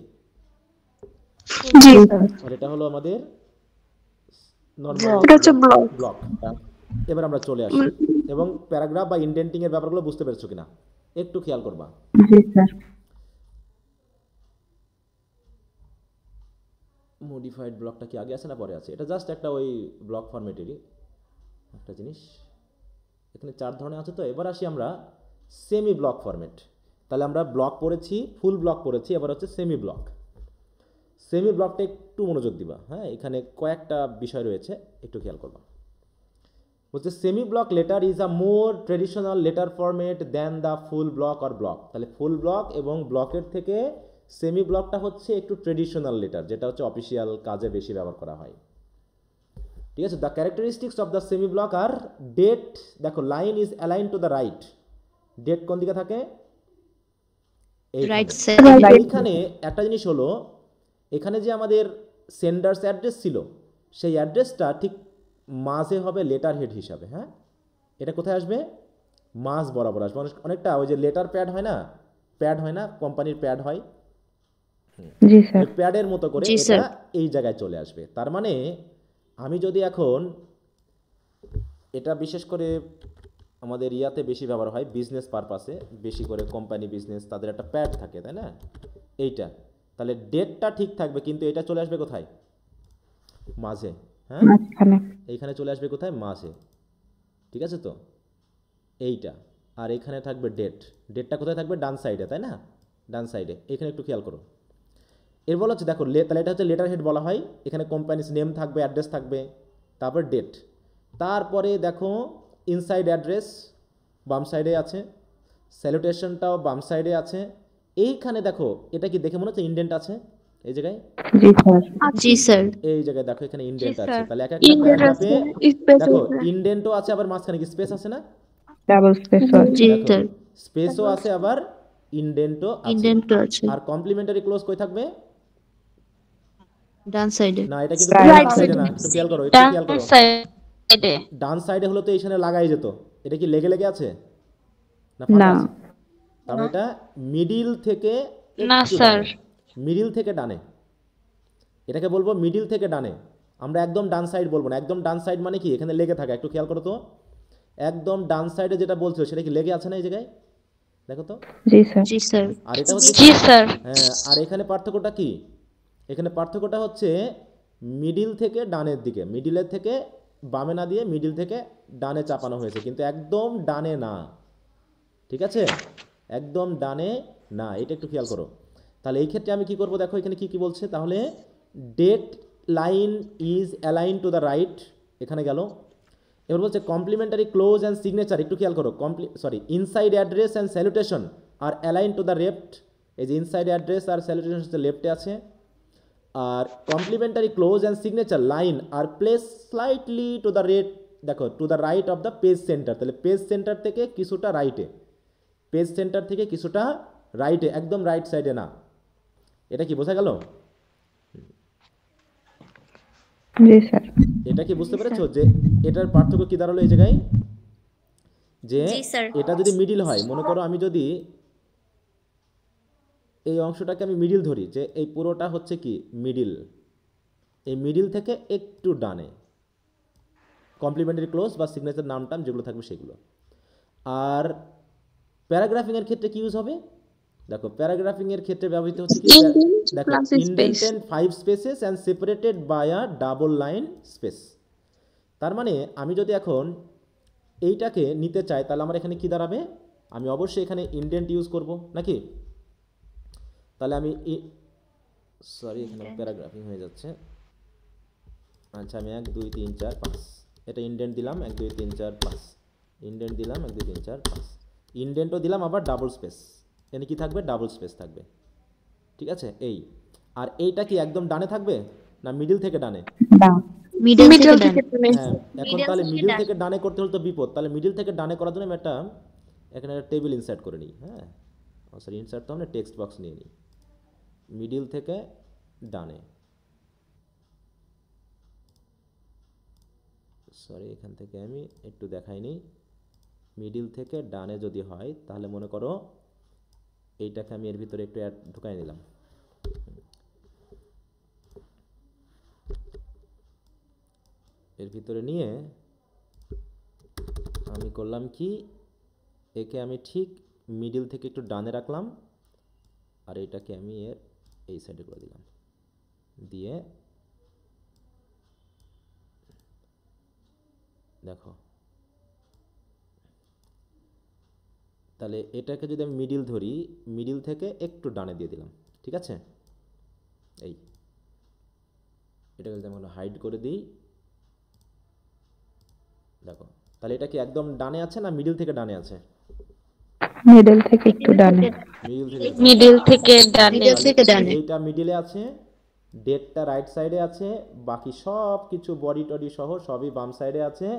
জি আর এটা হলো আমাদের নর্মাল এটা হচ্ছে ব্লক। ব্লক। এবার আমরা চলে আসি এবং প্যারাগ্রাফ বা ইন্ডেন্টিং এর ব্যাপারগুলো বুঝতে পেরেছো কিনা একটু খেয়াল করবা। জি স্যার। মডিফাইড ব্লকটা কি আগে আছে না পরে আছে? এটা জাস্ট একটা ওই ব্লক ফরম্যাটেরই একটা জিনিস। এখানে 4 ধরনের আছে। তো এবার আসি আমরা সেমি ব্লক ফরম্যাট। তাহলে আমরা ব্লক পড়েছি, ফুল ব্লক পড়েছি, এবার হচ্ছে সেমি ব্লক। সেমি ব্লকটা একটু মনোযোগ দিবা, হ্যাঁ, এখানে কয়েকটা বিষয় রয়েছে, একটু খেয়াল করবা। বলছে semi block letter is a more traditional letter format than the full block or block. তাহলে ফুল ব্লক এবং ব্লকের থেকে সেমি ব্লকটা হচ্ছে একটু ট্রেডিশনাল লেটার, যেটা হচ্ছে অফিসিয়াল কাজে বেশি ব্যবহার করা হয়। ঠিক আছে। The characteristics of the semi block are date, দেখো line is align to the right. Date কোন দিকে থাকে? রাইট এইখানে। সাইড। এইখানে একটা জিনিস হলো, এখানে যে আমাদের সেন্ডার্স অ্যাড্রেস ছিল, সেই অ্যাড্রেসটা ঠিক মাঝে হবে লেটার হেড হিসাবে। হ্যাঁ, এটা কোথায় আসবে? মাঝ বরাবর আসবে। অনেকটা ওই যে লেটার প্যাড হয় না, প্যাড হয় না, কোম্পানির প্যাড হয়, জি স্যার। প্যাডের মতো করে জি, এটা স্যার। এই জায়গায় চলে আসবে। তার মানে আমি যদি এখন এটা বিশেষ করে আমাদের ইয়াতে বেশি ব্যবহার হয়, বিজনেস পারপাসে বেশি করে, কোম্পানি বিজনেস, তাদের একটা প্যাড থাকে, তাই না? এইটা, তাহলে ডেটটা ঠিক থাকবে, কিন্তু এটা চলে আসবে কোথায়? মাঝে। হ্যাঁ, মাঝখানে। এইখানে চলে আসবে কোথায়? মাঝে। ঠিক আছে তো, এইটা। আর এখানে থাকবে ডেট। ডেটটা কোথায় থাকবে? ডান সাইডে, তাই না? ডান সাইডে। এখানে একটু খেয়াল করো। এর বলা হচ্ছে দেখো, তাহলে এটা হচ্ছে লেটার হেড বলা হয়। এখানে কোম্পানিস নেম থাকবে, অ্যাড্রেস থাকবে, তারপর ডেট। তারপরে দেখো ইনসাইড অ্যাড্রেস বাম সাইডে আছে, স্যালুটেশনটাও বাম সাইডে আছে। এইখানে দেখো, এটা কি দেখে মনে হচ্ছে ইন্ডেন্ট আছে এই জায়গায়? জি স্যার। জি স্যার। এই জায়গায় দেখো এখানে ইন্ডেন্ট আছে। স্যার। তাহলে এক একটা ইন্ডেন্ট প্যারাগ্রাফে আছে, স্পেস দেখো আছে। ইন্ডেন্টও আছে, আবার মাঝখানে কি স্পেস আছে না? ডাবল স্পেস জি দেখো স্যার। স্পেসও আছে, আবার ইন্ডেন্টও আছে। ইন্ডেন্টও আছে আর কমপ্লিমেন্টারি ক্লোজ কই থাকবে? ডান সাইডে। না, এটা কিন্তু Right ডান side সাইডে এ। না, একটু খেয়াল করো, একটু ডান খেয়াল করো। সাইডে। ডান সাইডে হলো তো এইখানে লাগাই যেত। এটা কি লেগে লেগে আছে না না। ফাঁকা আছে? তাহলে এটা মিডিল থেকে না, একটু স্যার। ডানে। মিডিল থেকে ডানে, এটাকে বলবো মিডিল থেকে ডানে। আমরা একদম ডান সাইড বলবো না। একদম ডান সাইড মানে কি? এখানে লেগে থাকে, একটু খেয়াল করো তো। একদম ডান সাইডে যেটা বলছো সেটা কি লেগে আছে না এই জায়গায়? দেখো তো। জি স্যার। জি স্যার। আর এটা হচ্ছে জি স্যার। হ্যাঁ, আর এখানে পার্থক্যটা কি? এখানে পার্থক্যটা হচ্ছে মিডিল থেকে ডানের দিকে, মিডিলের থেকে বামে না দিয়ে মিডিল থেকে ডানে চাপানো হয়েছে, কিন্তু একদম ডানে না। ঠিক আছে, একদম ডানে না, এটা একটু খেয়াল করো। তাহলে এই ক্ষেত্রে আমি কি করব, দেখো এখানে কি কি বলছে। তাহলে date line is align to the right, এখানে গেল। এবার বলছে কমপ্লিমেন্টারি ক্লোজ অ্যান্ড সিগনেচার, একটু খেয়াল করো। Inside address and salutation are align to the left. এই যে ইনসাইড অ্যাড্রেস আর স্যালুটেশন হচ্ছে লেফটে আছে। আর complimentary close and signature line are place slightly to the দেখো to the right of the page centre. তাহলে পেজ সেন্টার থেকে কিছুটা রাইটে, পেজ সেন্টার থেকে কিছুটা রাইটে, একদম রাইট সাইডে না। এটা কি বোঝা গেল? জি স্যার। এটা কি বুঝতে পেরেছো যে এটার পার্থক্য কি দাঁড়ালো এই জায়গায়? যে জি, স্যার। এটা যদি মিডিল হয়, মনে করো আমি যদি এই অংশটাকে আমি মিডিল ধরি, যে এই পুরোটা হচ্ছে কি মিডিল, এই মিডিল থেকে একটু ডানে কমপ্লিমেন্টারি ক্লোজ বা সিগনেচার নাম টাম যেগুলো থাকবে সেগুলো। আর প্যারাগ্রাফিংয়ের ক্ষেত্রে কি ইউজ হবে? দেখো প্যারাগ্রাফিংয়ের ক্ষেত্রে ব্যবহৃত হচ্ছে কি? Indent দেখো plus space. Indented 5 spaces and separated by a double line space. তার মানে আমি যদি এখন এইটাকে নিতে চাই, তাহলে আমার এখানে কি দাঁড়াবে? আমি অবশ্যই এখানে ইন্ডেন্ট ইউজ করব নাকি? তাহলে আমি সরি, এখানে প্যারাগ্রাফিং হয়ে যাচ্ছে। আচ্ছা, আমি 1 2 3 4 5 এটা ইন্ডেন্ট দিলাম, 1 2 3 4 5 ইন্ডেন্ট দিলাম, 1 2 3 4 5 ইন্ডেন্টও দিলাম, আবার ডাবল স্পেস। এখানে কি থাকবে? ডাবল স্পেস থাকবে। ঠিক আছে, এই। আর এইটা কি একদম ডানে থাকবে না মিডিল থেকে ডানে? মিডল মিডল থেকে থেকে তুমি। হ্যাঁ, এখন Middle তাহলে থেকে মিডিল ডানে। থেকে ডানে করতে হলে তো বিপদ। তাহলে মিডিল থেকে ডানে করার জন্য আমি এখানে একটা টেবিল ইনসার্ট করে নিই। হ্যাঁ, সরি, ইনসার্ট তো আমরা টেক্সট বক্স নিয়ে নিই। মিডিল থেকে ডানে, সরি এখান থেকে আমি একটু দেখাইনি। মিডিল থেকে ডানে যদি হয়, তাহলে মনে করো এইটাকে আমি এর ভিতরে একটু ঢুকাই নিলাম। এর ভিতরে নিয়ে আমি করলাম কি, একে আমি ঠিক মিডিল থেকে একটু ডানে রাখলাম, আর এটাকে আমি এর এই সাইডে করে দিলাম, দিয়ে দেখো, তাহলে এটাকে যদি আমি মিডিল ধরি, মিডিল থেকে একটু ডানে দিয়ে দিলাম, ঠিক আছে? এই এটাকে যদি আমরা হাইড করে দিই, দেখো, তাহলে এটা কি একদম ডানে আছে না মিডিল থেকে ডানে আছে? মিডল থেকে একটু ডানে, মিডিল থেকে মিডল থেকে ডানে। এইটা মিডিলে আছে, ডেটটা রাইট সাইডে আছে, বাকি সব কিছু বডি টডি সহ সবই বাম সাইডে আছে,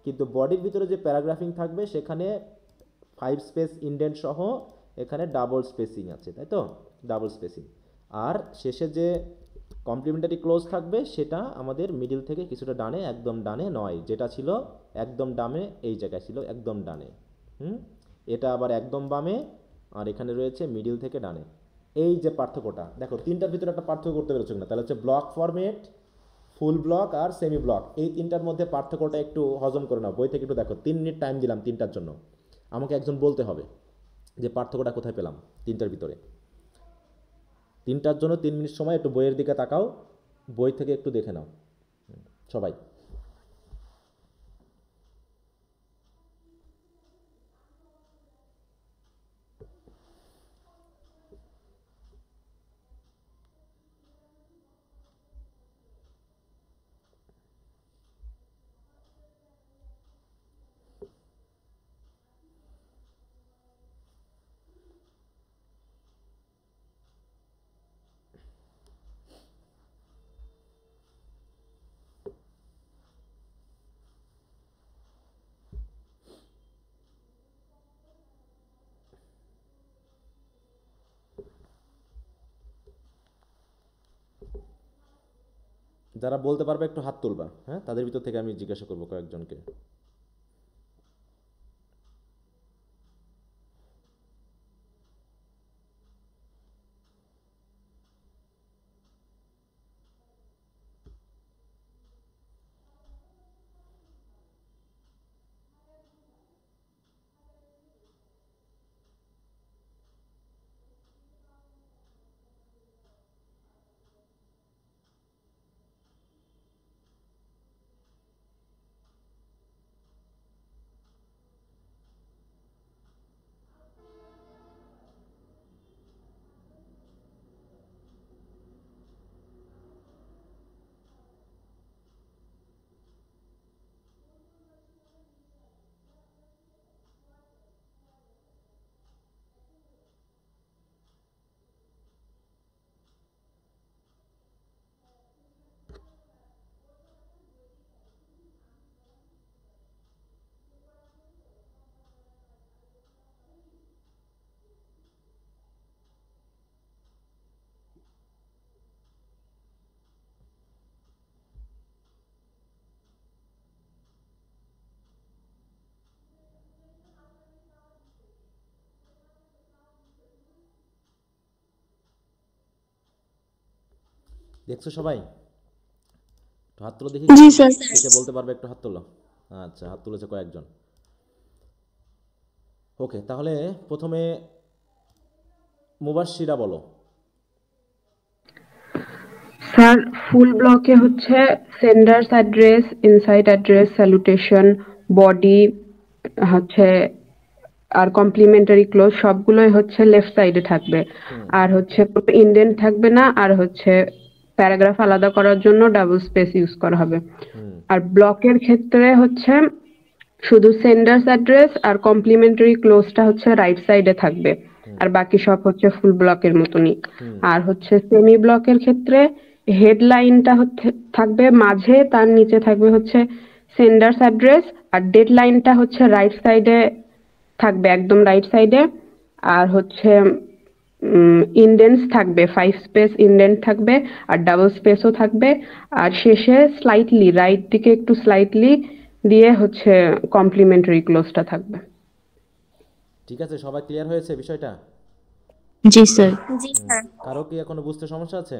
কিন্তু বডির ভিতরে যে প্যারাগ্রাফিং থাকবে সেখানে 5 স্পেস ইন্ডেন্ট সহ এখানে ডাবল স্পেসিং আছে, তাই তো? Double spacing. আর শেষে যে কমপ্লিমেন্টারি ক্লোজ থাকবে সেটা আমাদের মিডিল থেকে কিছুটা ডানে, একদম ডানে নয়, যেটা ছিল একদম ডানে এই জায়গায় ছিল একদম ডানে, এটা আবার একদম বামে, আর এখানে রয়েছে মিডিল থেকে ডানে। এই যে পার্থক্যটা দেখো, তিনটার ভিতরে একটা পার্থক্য করতে পেরেছো না? তাহলে হচ্ছে ব্লক ফরম্যাট, ফুল ব্লক আর সেমি ব্লক, এই তিনটার মধ্যে পার্থক্যটা একটু হজম করে নাও, বই থেকে একটু দেখো। 3 মিনিট টাইম দিলাম তিনটার জন্য, আমাকে একজন বলতে হবে যে পার্থক্যটা কোথায় পেলাম তিনটার ভিতরে। তিনটার জন্য 3 মিনিট সময়, একটু বইয়ের দিকে তাকাও, বই থেকে একটু দেখে নাও সবাই। যারা বলতে পারবে একটু হাত তুলবা, হ্যাঁ? তাদের ভিতর থেকে আমি জিজ্ঞাসা করবো কয়েকজনকে। দেখছো সবাই? একটু হাত তুলো দেখি, জি স্যার। কে বলতে পারবে একটু হাত তুলো। আচ্ছা, হাত তুলেছে কয়েকজন। ওকে, তাহলে প্রথমে মুবাশশিরা বলো। স্যার, ফুল ব্লকে হচ্ছে sender's address, inside address, salutation, body হচ্ছে আর কমপ্লিমেন্টারি ক্লোজ সবগুলোই হচ্ছে লেফট সাইডে থাকবে, আর হচ্ছে ইন্ডেন্ট থাকবে না, আর হচ্ছে প্যারাগ্রাফ আলাদা করার জন্য ডাবল স্পেস ইউজ করা হবে। আর ব্লকের ক্ষেত্রে হচ্ছে শুধু সেন্ডার্স অ্যাড্রেস আর কমপ্লিমেন্টারি ক্লোজটা হচ্ছে রাইট সাইডে থাকবে, আর বাকি সব হচ্ছে ফুল ব্লকের মতনই। আর হচ্ছে সেমি ব্লকের ক্ষেত্রে হেডলাইনটা হচ্ছে থাকবে মাঝে, তার নিচে থাকবে হচ্ছে সেন্ডার্স অ্যাড্রেস, আর ডেডলাইনটা হচ্ছে রাইট সাইডে থাকবে, একদম রাইট সাইডে। আর হচ্ছে ইন্ডেন্টস থাকবে, 5 স্পেস ইন্ডেন্ট থাকবে, আর ডাবল স্পেসও থাকবে, আর শেষে স্লাইটলি রাইট দিকে একটু স্লাইটলি দিয়ে হচ্ছে কমপ্লিমেন্টারি ক্লোজটা থাকবে। ঠিক আছে, সবাই ক্লিয়ার হয়েছে বিষয়টা? জি স্যার। জি স্যার। কারো কি এখনো বুঝতে সমস্যা আছে?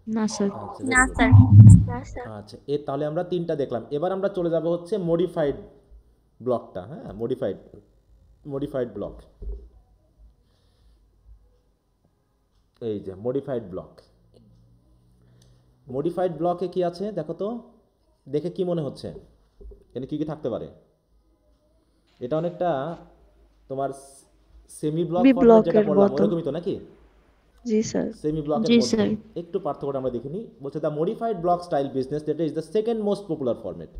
না স্যার। আচ্ছা, না very good. স্যার। আচ্ছা, তাহলে আমরা তিনটা দেখলাম। এবার আমরা চলে যাব হচ্ছে মডিফাইড ব্লকটা। হ্যাঁ, মডিফাইড ব্লক। এই যে মডিফাইড ব্লক। মডিফাইড ব্লকে কি আছে দেখো তো, দেখে কি মনে হচ্ছে এখানে কি কি থাকতে পারে? এটা অনেকটা তোমার সেমি ব্লক ফরম্যাট যেটা পড়লাম ওরকমই তো নাকি? জি স্যার। সেমি ব্লকের মধ্যে একটু পার্থক্যটা আমরা দেখে নিই। বলছে the modified block style business data is the second most popular format.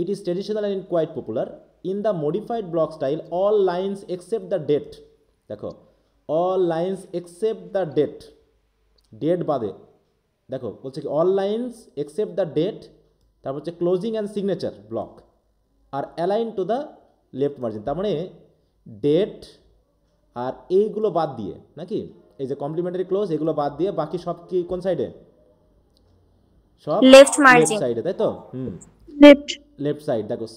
It is traditional and quite popular. In the modified block style all lines except the date, দেখো all lines except the date, date বাদে, দেখো বলছে কি all lines except the date, তারপর হচ্ছে closing and signature block are align to the left margin. তার মানে date আর এইগুলো বাদ দিয়ে নাকি, এই যে কমপ্লিমেন্টারি ক্লোজ এগুলো বাদ দিয়ে বাকি সব কি কোন সাইডে? সব লেফট মার্জিন সাইডে, তাই তো? Left side. দেখো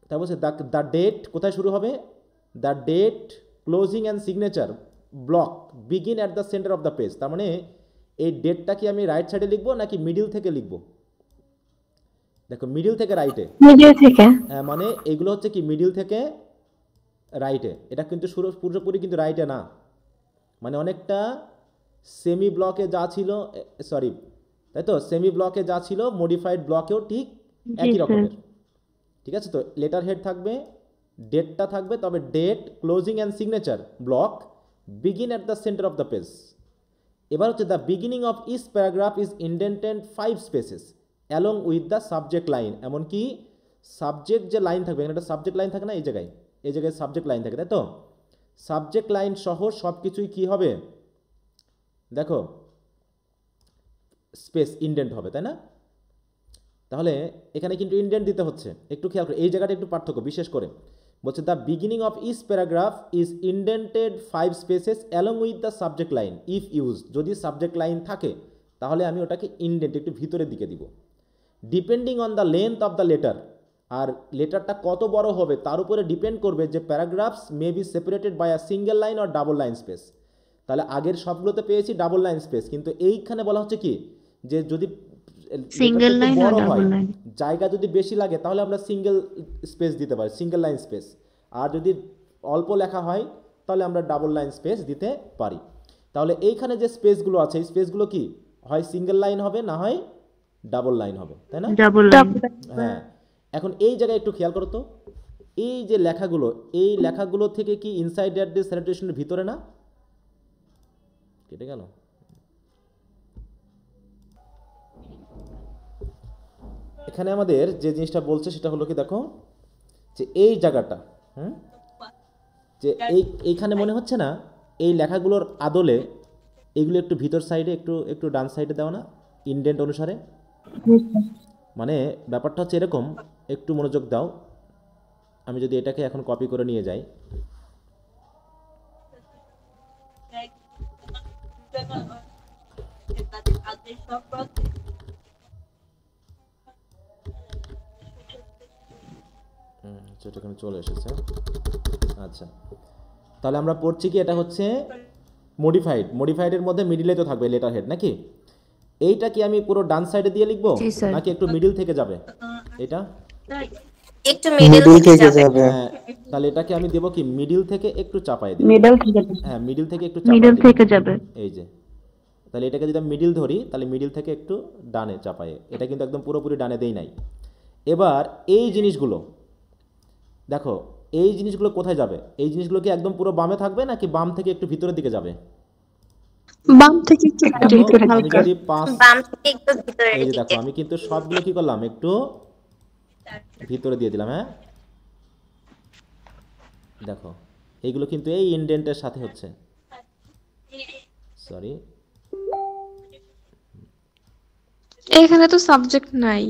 তা বলছে দ্য ডেট কোথায় শুরু হবে? The date closing and signature block begin at the centre of the page. তার মানে এই ডেটটা কি আমি রাইট সাইডে লিখবো নাকি মিডিল থেকে লিখবো? দেখো মিডিল থেকে রাইটে, মিডিল থেকে। হ্যাঁ, মানে এগুলো হচ্ছে কি মিডিল থেকে রাইটে। এটা কিন্তু পুরোপুরি কিন্তু রাইটে না, মানে অনেকটা সেমি ব্লকে যা ছিল, সরি তাই তো, সেমি ব্লকে যা ছিল মডিফাইড ব্লকেও ঠিক একই রকমের। ঠিক আছে, তো লেটার হেড থাকবে, ডেটটা থাকবে, তবে date closing and signature block begin at the centre of the page. এবার হচ্ছে the beginning of each paragraph is indented 5 spaces along with the subject line. এমনকি সাবজেক্ট যে লাইন থাকবে, এখানে একটা সাবজেক্ট লাইন থাকে না, এই জায়গায় সাবজেক্ট লাইন থাকে, তাই তো? সাবজেক্ট লাইন সহ সব কিছুই কী হবে দেখো, স্পেস ইন্ডেন্ট হবে, তাই না? তাহলে এখানে কিন্তু ইন্ডেন্ট দিতে হচ্ছে, একটু খেয়াল করে এই জায়গাটা একটু পার্থক্য বিশেষ করে। বলছে the beginning of each paragraph is indented 5 spaces along with the subject line if use. যদি সাবজেক্ট লাইন থাকে তাহলে আমি ওটাকে ইন্ডেন্ট একটু ভিতরের দিকে দিব। Depending on the length of the letter, আর লেটারটা কত বড় হবে তার উপরে ডিপেন্ড করবে যে paragraphs may be separated by a single line or double line space. তাহলে আগের সবগুলোতে পেয়েছি ডাবল লাইন স্পেস, কিন্তু এইখানে বলা হচ্ছে কি যে যদি সিঙ্গেল লাইন বড় হয়, জায়গা যদি বেশি লাগে তাহলে আমরা সিঙ্গেল স্পেস দিতে পারি, সিঙ্গেল লাইন স্পেস। আর যদি অল্প লেখা হয় তাহলে আমরা ডাবল লাইন স্পেস দিতে পারি। তাহলে এইখানে যে স্পেসগুলো আছে এই স্পেসগুলো কি হয় সিঙ্গেল লাইন হবে, না হয় ডাবল লাইন হবে, তাই না? হ্যাঁ, এখন এই জায়গায় একটু খেয়াল করো তো, এই যে লেখাগুলো, এই লেখাগুলো থেকে কি ইনসাইড অ্যাড্রেস স্যালুটেশনের ভিতরে না? কেটে গেল? এখানে আমাদের যে জিনিসটা বলছে সেটা হলো কি দেখো, যে এই জায়গাটা, যে এইখানে মনে হচ্ছে না এই লেখাগুলোর আদলে এইগুলো একটু ভিতর সাইডে একটু ডান সাইডে দেওয়া না ইন্ডেন্ট অনুসারে? মানে ব্যাপারটা হচ্ছে এরকম, একটু মনোযোগ দাও। আমি যদি এটাকে এখন কপি করে নিয়ে যাই, সেটা এখানে চলে এসেছে। আচ্ছা, তাহলে আমরা পড়ছি কি এটা হচ্ছে মডিফাইডের মধ্যে মিডিলে তো থাকবে লেটার হেড নাকি? এইটা কি আমি পুরো ডান সাইডে দিয়ে লিখবো নাকি একটু মিডিল থেকে যাবে? এটা একটু মিডিল থেকে যাবে। হ্যাঁ, তাহলে এটাকে আমি দেব কি মিডিল থেকে একটু চাপায় দিই। হ্যাঁ, মিডিল থেকে একটু মিডিল থেকে যাবে। এই যে, তাহলে এটাকে যদি আমি মিডিল ধরি তাহলে মিডিল থেকে একটু ডানে চাপায়, এটা কিন্তু একদম পুরোপুরি ডানে দেই নাই। এবার এই জিনিসগুলো দেখো, এই জিনিসগুলো কোথায় যাবে? এই জিনিসগুলো কি একদম পুরো বামে থাকবে নাকি বাম থেকে একটু ভিতরের দিকে যাবে? বাম থেকে একটু ভিতরে আমি যদি বাম থেকে একটু ভিতরের এই যে দিকে। দেখো আমি কিন্তু সবগুলো কি করলাম একটু ভিতরে দিয়ে দিলাম। হ্যাঁ, দেখো এইগুলো কিন্তু এই ইন্ডেন্টের সাথে হচ্ছে, সরি এখানে তো সাবজেক্ট নাই।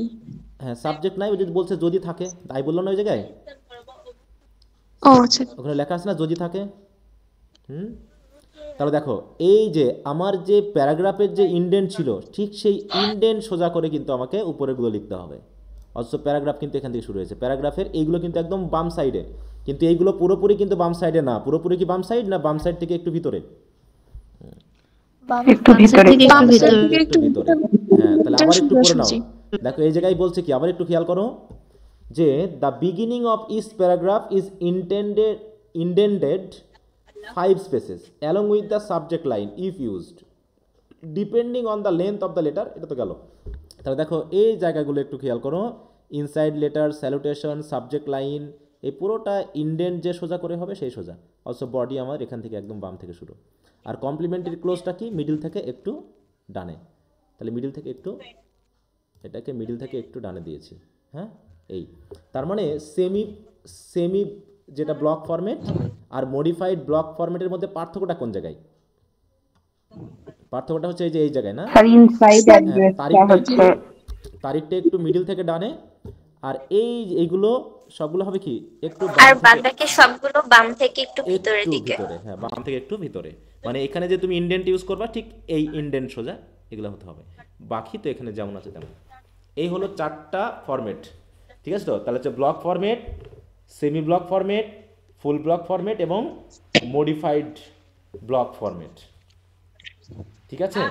হ্যাঁ, সাবজেক্ট নাই, যদি বলছে যদি থাকে, তাই বললো না ওই জায়গায়? ও আচ্ছা, ওখানে লেখা আছে না যদি থাকে। তাহলে দেখো এই যে আমার যে প্যারাগ্রাফের যে ইন্ডেন্ট ছিল ঠিক সেই ইন্ডেন্ট সোজা করে কিন্তু আমাকে উপরেরগুলো লিখতে হবে। অথচ প্যারাগ্রাফ কিন্তু এখান থেকে শুরু হয়েছে, প্যারাগ্রাফের এইগুলো কিন্তু একদম বাম সাইডে, কিন্তু এইগুলো পুরোপুরি কিন্তু বাম সাইডে না। পুরোপুরি কি বাম সাইড না বাম সাইড থেকে একটু ভিতরে? একটু ভিতরে, একটু ভিতরে। হ্যাঁ, তাহলে আবার একটু পড়ে নাও, দেখো এই জায়গায় বলছে কি, আবার একটু খেয়াল করো যে the beginning of each paragraph is indented 5 spaces along with the subject line if used depending on the length of the letter. এটা তো গেল। তাহলে দেখো এই জায়গাগুলো একটু খেয়াল করো, inside letter, salutation, subject line, এই পুরোটা ইন্ডেন্ট যে সোজা করে হবে সেই সোজা। অলসো বডি আমার এখান থেকে একদম বাম থেকে শুরু। আর কমপ্লিমেন্টারি ক্লোজটা কি, মিডিল থেকে একটু ডানে। তাহলে মিডিল থেকে একটু, এটাকে মিডিল থেকে একটু ডানে দিয়েছি। হ্যাঁ, এই তার মানে সেমি যেটা ব্লক ফরম্যাট আর মডিফাইড ব্লক ফরম্যাটের মধ্যে পার্থক্যটা কোন জায়গায়? পার্থক্যটা হচ্ছে এই যে এই জায়গায় না, স্যার ইনসাইড অ্যাড্রেসটা হচ্ছে তারিখটা একটু মিডিল থেকে ডানে, আর এইগুলো সবগুলো হবে কি একটু আর বাদ বাকি সবগুলো বাম থেকে একটু ভিতরের একটু দিকে। ভিতরে। হ্যাঁ, বাম থেকে একটু ভিতরে, মানে এখানে যে তুমি ইন্ডেন্ট ইউজ করবা ঠিক এই ইন্ডেন্ট সোজা এগুলো হতে হবে। বাকি তো এখানে যেমন আছে তেমন। এই হলো 4টা ফরম্যাট, ঠিক আছে তো? তাহলে হচ্ছে block format, semi block format, ফুল ব্লক ফরম্যাট এবং মডিফাইড ব্লক ফরম্যাট, ঠিক আছে?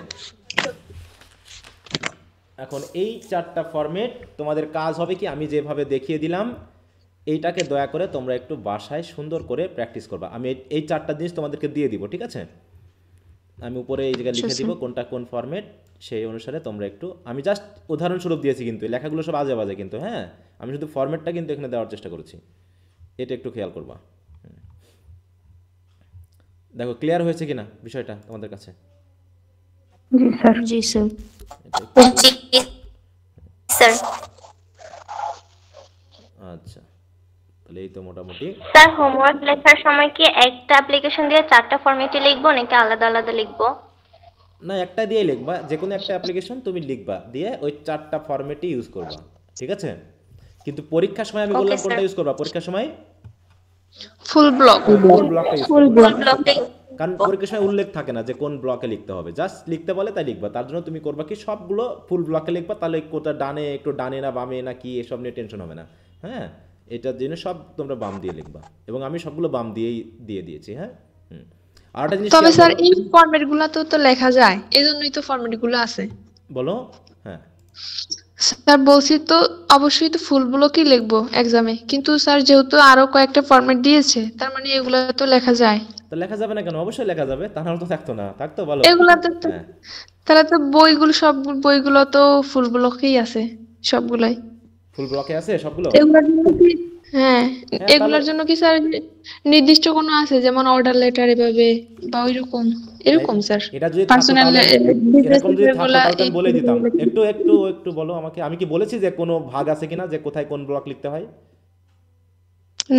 এখন এই 4টা ফরম্যাট তোমাদের কাজ হবে কি, আমি যেভাবে দেখিয়ে দিলাম এইটাকে দয়া করে তোমরা একটু বাসায় সুন্দর করে প্র্যাকটিস করবা। আমি এই 4টা জিনিস তোমাদেরকে দিয়ে দিব, ঠিক আছে? আমি উপরে এই জায়গায় লিখে দিব কোনটা কোন ফরম্যাট, সেই অনুসারে তোমরা একটু, আমি জাস্ট উদাহরণস্বরূপ দিয়েছি কিন্তু লেখাগুলো সব আজে বাজে কিন্তু, হ্যাঁ আমি শুধু ফরম্যাটটা কিন্তু এখানে দেওয়ার চেষ্টা করেছি, এটা একটু খেয়াল করবা। দেখো ক্লিয়ার হয়েছে কিনা বিষয়টা তোমাদের কাছে? জি স্যার। জি স্যার। এটা একটু- জি স্যার। আচ্ছা, তাহলে এই তো মোটামুটি। স্যার হোমওয়ার্ক লেখার সময় কি একটা অ্যাপ্লিকেশন দিয়ে 4টা ফরম্যাটে লিখবো নাকি আলাদা আলাদা লিখবো? না, একটা দিয়ে লিখবা, যে কোনো একটা অ্যাপ্লিকেশন তুমি লিখবা, দিয়ে ওই 4টা ফরম্যাটই ইউজ করবা, ঠিক আছে? কিন্তু পরীক্ষার সময় আমি বললাম Okay, কোনটা sir. ইউজ করবা, পরীক্ষার সময় ফুল ব্লক। ফুল ব্লকটা ইউজ ফুল করবা। ব্লক। কারণ পরীক্ষার সময় উল্লেখ থাকে না যে কোন ব্লকে লিখতে হবে, জাস্ট লিখতে বলে তাই লিখবা। তার জন্য তুমি করবা কি, সবগুলো ফুল ব্লকে লিখবা, তাহলে কোথা ডানে একটু ডানে না বামে না কি এসব নিয়ে টেনশন হবে না। হ্যাঁ, এটার জন্য সব তোমরা বাম দিয়ে লিখবা, এবং আমি সবগুলো বাম দিয়েই দিয়ে দিয়েছি। হ্যাঁ, আর একটা জিনিস তবে খেয়াল স্যার করো- এই ফরম্যাট গুলা তো লেখা যায়, এজন্যই তো ফরম্যাট গুলো আছে। বলো। হ্যাঁ, স্যার বলছি তো অবশ্যই তো ফুল ব্লকই লিখবো এক্সামে, কিন্তু স্যার যেহেতু আরো কয়েকটা ফরম্যাট দিয়েছে তার মানে এগুলা তো লেখা যায়। তো লেখা যাবে না কেন? অবশ্যই লেখা যাবে, তা নাহলে তো থাকতো না, থাকতো বলো। এগুলা তো হ্যাঁ, তাহলে তো বইগুলো সব বইগুলো তো ফুল ব্লকেই আছে সবগুলাই। ফুল ব্লকে আছে সবগুলো। এগুলার জন্য কি হ্যাঁ তাহলে- এগুলার জন্য কি স্যার নির্দিষ্ট কোনো আছে, যেমন অর্ডার লেটার এভাবে বা এরকম স্যার এটা যদি থাকতো পার্সোনাল তাহলে, এরকম যদি থাকতো গুলা তাহলে তো আমি বলে দিতাম। একটু বলো আমাকে, আমি কি বলেছি যে কোনো ভাগ আছে কিনা যে কোথায় কোন ব্লক লিখতে হয়?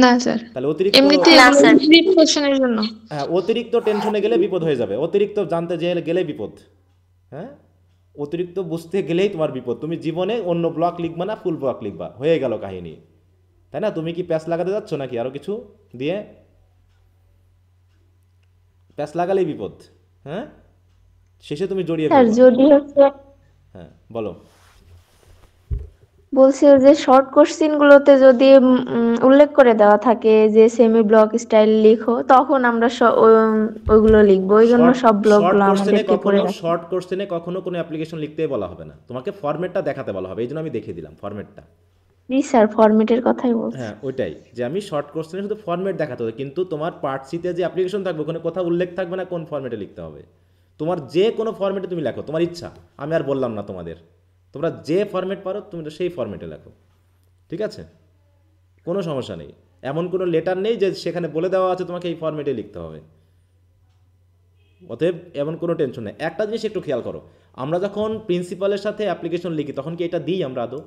না স্যার, তাহলে অতিরিক্ত, এমনিতে না, স্যার। কোশ্চেনের জন্য। হ্যাঁ, অতিরিক্ত টেনশনে গেলে বিপদ হয়ে যাবে, অতিরিক্ত জানতে গেলে বিপদ। হ্যাঁ, অতিরিক্ত বুঝতে গেলেই তোমার বিপদ। তুমি জীবনে অন্য ব্লক লিখবা না, ফুল ব্লক লিখবা, হয়ে গেল কাহিনী, তাই না? তুমি কি প্যাচ লাগাতে যাচ্ছ নাকি আরো কিছু দিয়ে? প্যাচ লাগালেই বিপদ। হ্যাঁ, শেষে তুমি জড়িয়ে স্যার পড়বা। যদি হচ্ছে হ্যাঁ, বলো। বলছি যে শর্ট কোশ্চেন গুলোতে যদি উল্লেখ করে দেওয়া থাকে যে সেমি ব্লক স্টাইল লিখো, তখন আমরা ওইগুলো লিখবো, ওই জন্য সব ব্লক গুলো আমাদেরকে পড়ে রাখতে শর্ট কোশ্চেনে কখনো কোনো অ্যাপ্লিকেশন লিখতেই বলা হবে না, তোমাকে ফরম্যাটটা দেখাতে বলা হবে। এই জন্য আমি দেখিয়ে দিলাম ফরম্যাটটা। জি স্যার, ফরম্যাটের কথাই বলছি। হ্যাঁ, ওইটাই, যে আমি শর্ট কোশ্চেনে শুধু ফরম্যাট দেখাতে হবে, কিন্তু তোমার পার্ট সিতে যে অ্যাপ্লিকেশন থাকবে ওখানে কোথাও উল্লেখ থাকবে না কোন ফরম্যাটে লিখতে হবে। তোমার যে কোনো ফরম্যাটে তুমি লেখো, তোমার ইচ্ছা, আমি আর বললাম না তোমাদের। তোমরা যে ফরম্যাট পারো তুমি সেই ফরম্যাটে লেখো, ঠিক আছে? কোনো সমস্যা নেই, এমন কোনো লেটার নেই যে সেখানে বলে দেওয়া আছে তোমাকে এই ফরম্যাটে লিখতে হবে। অতএব এমন কোনো টেনশন নেই। একটা জিনিস একটু খেয়াল করো, আমরা যখন প্রিন্সিপালের সাথে অ্যাপ্লিকেশন লিখি তখন কি এটা দিই আমরা আদৌ,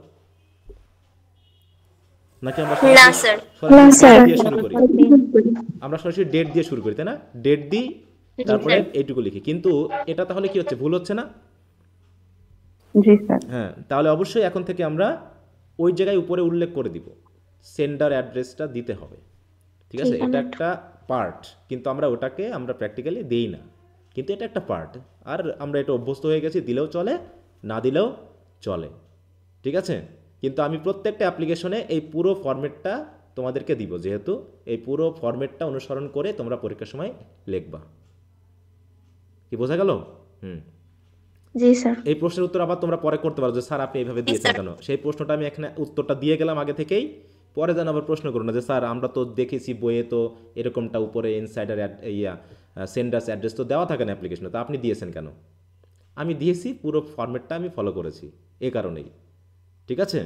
নাকি আমরা না, স্যার। সরাসরি date দিয়ে শুরু করি? আমরা সরাসরি ডেট দিয়ে শুরু করি, তাই না? ডেট দিই, তারপরে এইটুকু লিখি, কিন্তু এটা তাহলে কি হচ্ছে, ভুল হচ্ছে না? জি স্যার। হ্যাঁ, তাহলে অবশ্যই এখন থেকে আমরা ওই জায়গায় উপরে উল্লেখ করে দিব, সেন্ডার অ্যাড্রেসটা দিতে হবে, ঠিক আছে? এটা একটা পার্ট, কিন্তু আমরা ওটাকে আমরা প্র্যাকটিক্যালি দিই না, কিন্তু এটা একটা পার্ট। আর আমরা এটা অভ্যস্ত হয়ে গেছি, দিলেও চলে না দিলেও চলে, ঠিক আছে? কিন্তু আমি প্রত্যেকটা অ্যাপ্লিকেশনে এই পুরো ফরম্যাটটা তোমাদেরকে দিব, যেহেতু এই পুরো ফরম্যাটটা অনুসরণ করে তোমরা পরীক্ষার সময় লিখবা। কি বোঝা গেল? জি স্যার। এই প্রশ্নের উত্তর আবার তোমরা পরে করতে পারো যে স্যার আপনি এইভাবে দিয়েছেন কেন, সেই প্রশ্নটা আমি এখানে উত্তরটা দিয়ে গেলাম আগে থেকেই, পরে যেন আবার প্রশ্ন করো না যে স্যার আমরা তো দেখেছি বইয়ে তো এরকমটা উপরে ইনসাইডার সেন্ডার্স অ্যাড্রেস তো দেওয়া থাকে না অ্যাপ্লিকেশনে, তো আপনি দিয়েছেন কেন? আমি দিয়েছি, পুরো ফরম্যাটটা আমি ফলো করেছি, এ কারণেই। ঠিক আছে?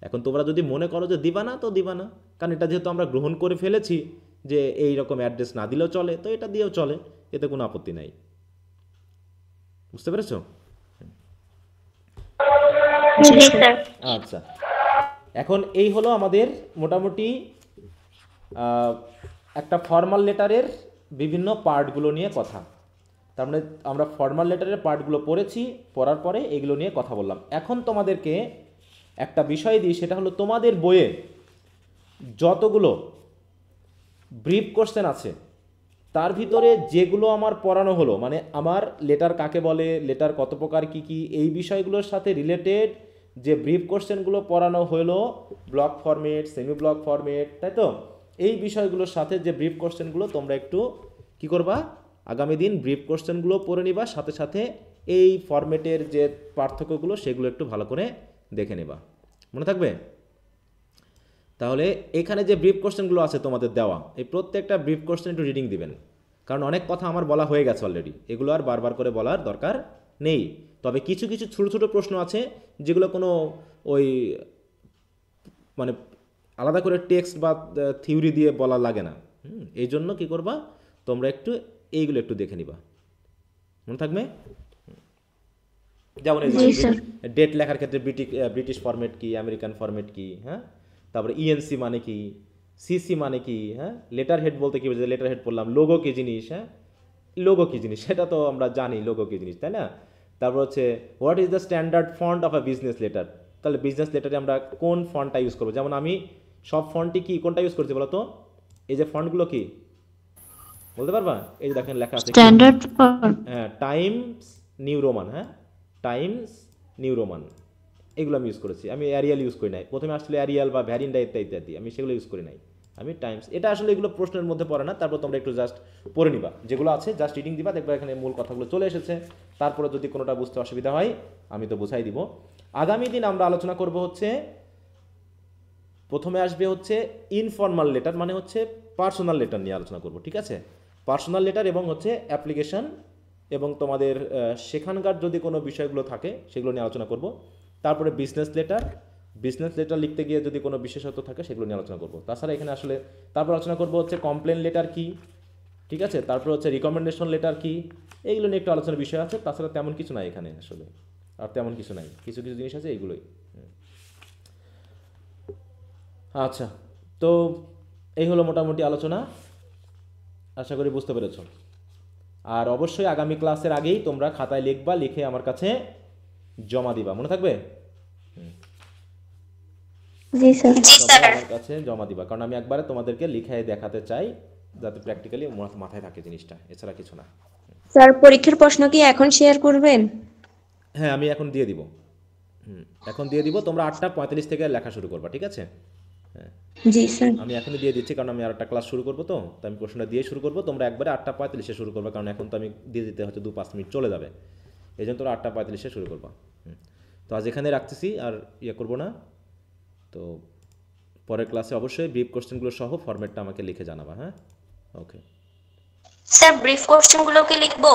এখন তোমরা যদি মনে করো যে দিবা না তো দিবা না, কারণ এটা যেহেতু আমরা গ্রহণ করে ফেলেছি যে এই রকম অ্যাড্রেস না দিলেও চলে, তো এটা দিয়েও চলে, এতে কোনো আপত্তি নাই। বুঝতে পেরেছো? জি স্যার। আচ্ছা, এখন এই হলো আমাদের মোটামুটি একটা ফর্মাল লেটারের বিভিন্ন পার্টগুলো নিয়ে কথা। তার মানে আমরা ফর্মাল লেটারের পার্টগুলো পড়েছি, পড়ার পরে এগুলো নিয়ে কথা বললাম। এখন তোমাদেরকে একটা বিষয় দিই, সেটা হলো তোমাদের বইয়ে যতগুলো ব্রিফ কোশ্চেন আছে তার ভিতরে যেগুলো আমার পড়ানো হলো, মানে আমার লেটার কাকে বলে, লেটার কত প্রকার কী কী, এই বিষয়গুলোর সাথে রিলেটেড যে ব্রিফ কোশ্চেনগুলো পড়ানো হলো, block format, semi block format, তাই তো, এই বিষয়গুলোর সাথে যে ব্রিফ কোশ্চেনগুলো তোমরা একটু কি করবা, আগামী দিন ব্রিফ কোশ্চেনগুলো পড়ে নিবা, সাথে সাথে এই ফরম্যাটের যে পার্থক্যগুলো সেগুলো একটু ভালো করে দেখে নেবা, মনে থাকবে? তাহলে এখানে যে ব্রিফ কোশ্চেনগুলো আছে তোমাদের দেওয়া, এই প্রত্যেকটা ব্রিফ কোশ্চেন একটু রিডিং দিবেন, কারণ অনেক কথা আমার বলা হয়ে গেছে অলরেডি, এগুলো আর বারবার করে বলার দরকার নেই। তবে কিছু কিছু ছোটো ছোটো প্রশ্ন আছে যেগুলো কোনো ওই মানে আলাদা করে টেক্সট বা থিওরি দিয়ে বলা লাগে না, এই জন্য কী করবা, তোমরা একটু এইগুলো একটু দেখে নিবা, মনে থাকবে? যেমন এই ডেট লেখার ক্ষেত্রে ব্রিটিশ ফরম্যাট কি, আমেরিকান ফরম্যাট কি, হ্যাঁ, তারপরে ইএনসি মানে কি, সিসি মানে কি, হ্যাঁ, লেটার হেড বলতে কী বোঝায়, লেটার হেড পড়লাম, লোগো কী জিনিস, হ্যাঁ, লোগো কী জিনিস সেটা তো আমরা জানি, লোগো কী জিনিস, তাই না? তারপর হচ্ছে what is the standard font of a business letter, তাহলে বিজনেস লেটারে আমরা কোন ফন্টটা ইউজ করবো, যেমন আমি সব ফন্টই কি কোনটা ইউজ করছি বলো তো, এই যে ফন্টগুলো কি বলতে পারবা? এই যে দেখেন লেখা আছে স্ট্যান্ডার্ড ফন্ট, হ্যাঁ, টাইমস নিউ রোমান, হ্যাঁ, টাইমস নিউ রোমান, এগুলো আমি ইউজ করেছি। আমি অ্যারিয়াল ইউজ করি নাই, প্রথমে আসলে অ্যারিয়াল বা ভ্যারিন্ডা ইত্যাদি, আমি সেগুলো ইউজ করি নাই, আমি টাইমস। এটা আসলে এগুলো প্রশ্নের মধ্যে পড়ে না, তারপর তোমরা একটু জাস্ট পড়ে নিবা, যেগুলো আছে জাস্ট রিডিং দিবা, দেখবা এখানে মূল কথাগুলো চলে এসেছে। তারপরে যদি কোনোটা বুঝতে অসুবিধা হয় আমি তো বুঝাই দিব। আগামী দিন আমরা আলোচনা করব হচ্ছে, প্রথমে আসবে হচ্ছে ইনফর্মাল লেটার, মানে হচ্ছে পার্সোনাল লেটার নিয়ে আলোচনা করব, ঠিক আছে? পার্সোনাল লেটার এবং হচ্ছে অ্যাপ্লিকেশন এবং তোমাদের সেখানকার যদি কোনো বিষয়গুলো থাকে সেগুলো নিয়ে আলোচনা করব। তারপরে বিজনেস লেটার লিখতে গিয়ে যদি কোনো বিশেষত্ব থাকে সেগুলো নিয়ে আলোচনা করব। তাছাড়া এখানে আসলে তারপর আলোচনা করব হচ্ছে কমপ্লেন লেটার কি, ঠিক আছে, তারপর হচ্ছে রিকমেন্ডেশন লেটার কি, এইগুলো নিয়ে একটু আলোচনার বিষয় আছে। তাছাড়া তেমন কিছু নাই এখানে, আসলে আর তেমন কিছু নাই, কিছু কিছু জিনিস আছে এইগুলোই। আচ্ছা, তো এই হলো মোটামুটি আলোচনা, আশা করি বুঝতে পেরেছ। আর অবশ্যই আগামী ক্লাসের আগেই তোমরা খাতায় লিখবা, লিখে আমার কাছে জমা দিবা, মনে থাকবে? জি স্যার। আমার কাছে জমা দিবা, কারণ আমি একবারে তোমাদেরকে লিখে দেখাতে চাই, যাতে প্র্যাকটিক্যালি মাথায় থাকে জিনিসটা, এছাড়া কিছু না। স্যার পরীক্ষার প্রশ্ন কি এখন শেয়ার করবেন? হ্যাঁ, আমি এখন দিয়ে দিব, এখন দিয়ে দিব। তোমরা 8:45 থেকে লেখা শুরু করবা, ঠিক আছে? হ্যাঁ, জি স্যার। আমি এখনই দিয়ে দিচ্ছি, কারণ আমি আর একটা ক্লাস শুরু করবো, তো আমি প্রশ্নটা দিয়ে শুরু করবো। তোমরা একবারে 8:45-এ শুরু করবে, কারণ এখন তো আমি দিয়ে দিতে হয়তো 2-5 মিনিট চলে যাবে, এই জন্য তোমরা 8:45-এ শুরু করবা। তো আজ এখানে রাখতেছি, আর করবো না। তো পরের ক্লাসে অবশ্যই ব্রিফ কোশ্চেনগুলো সহ ফরম্যাটটা আমাকে লিখে জানাবা, হ্যাঁ? ওকে স্যার ব্রিফ কোশ্চেনগুলো কি লিখবো?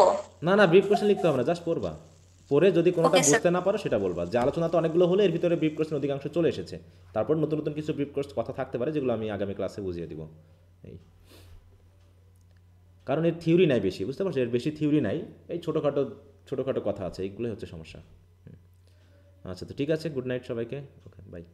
না, ব্রিফ কোশ্চেন লিখতে হবে না, জাস্ট পড়বা, পড়ে যদি কোনোটা বুঝতে না পারো সেটা বলবা। যে আলোচনা তো অনেকগুলো হলে এর ভিতরে ব্রিফ কোশ্চেন অধিকাংশ চলে এসেছে, তারপর নতুন নতুন কিছু ব্রিফ কোশ্চেন কথা থাকতে পারে যেগুলো আমি আগামী ক্লাসে বুঝিয়ে দিব। এই কারণ এর থিওরি নাই বেশি, বুঝতে পারছো? এর বেশি থিওরি নাই, এই ছোটোখাটো কথা আছে, এইগুলোই হচ্ছে সমস্যা। আচ্ছা, তো ঠিক আছে, গুড নাইট সবাইকে, ওকে বাই।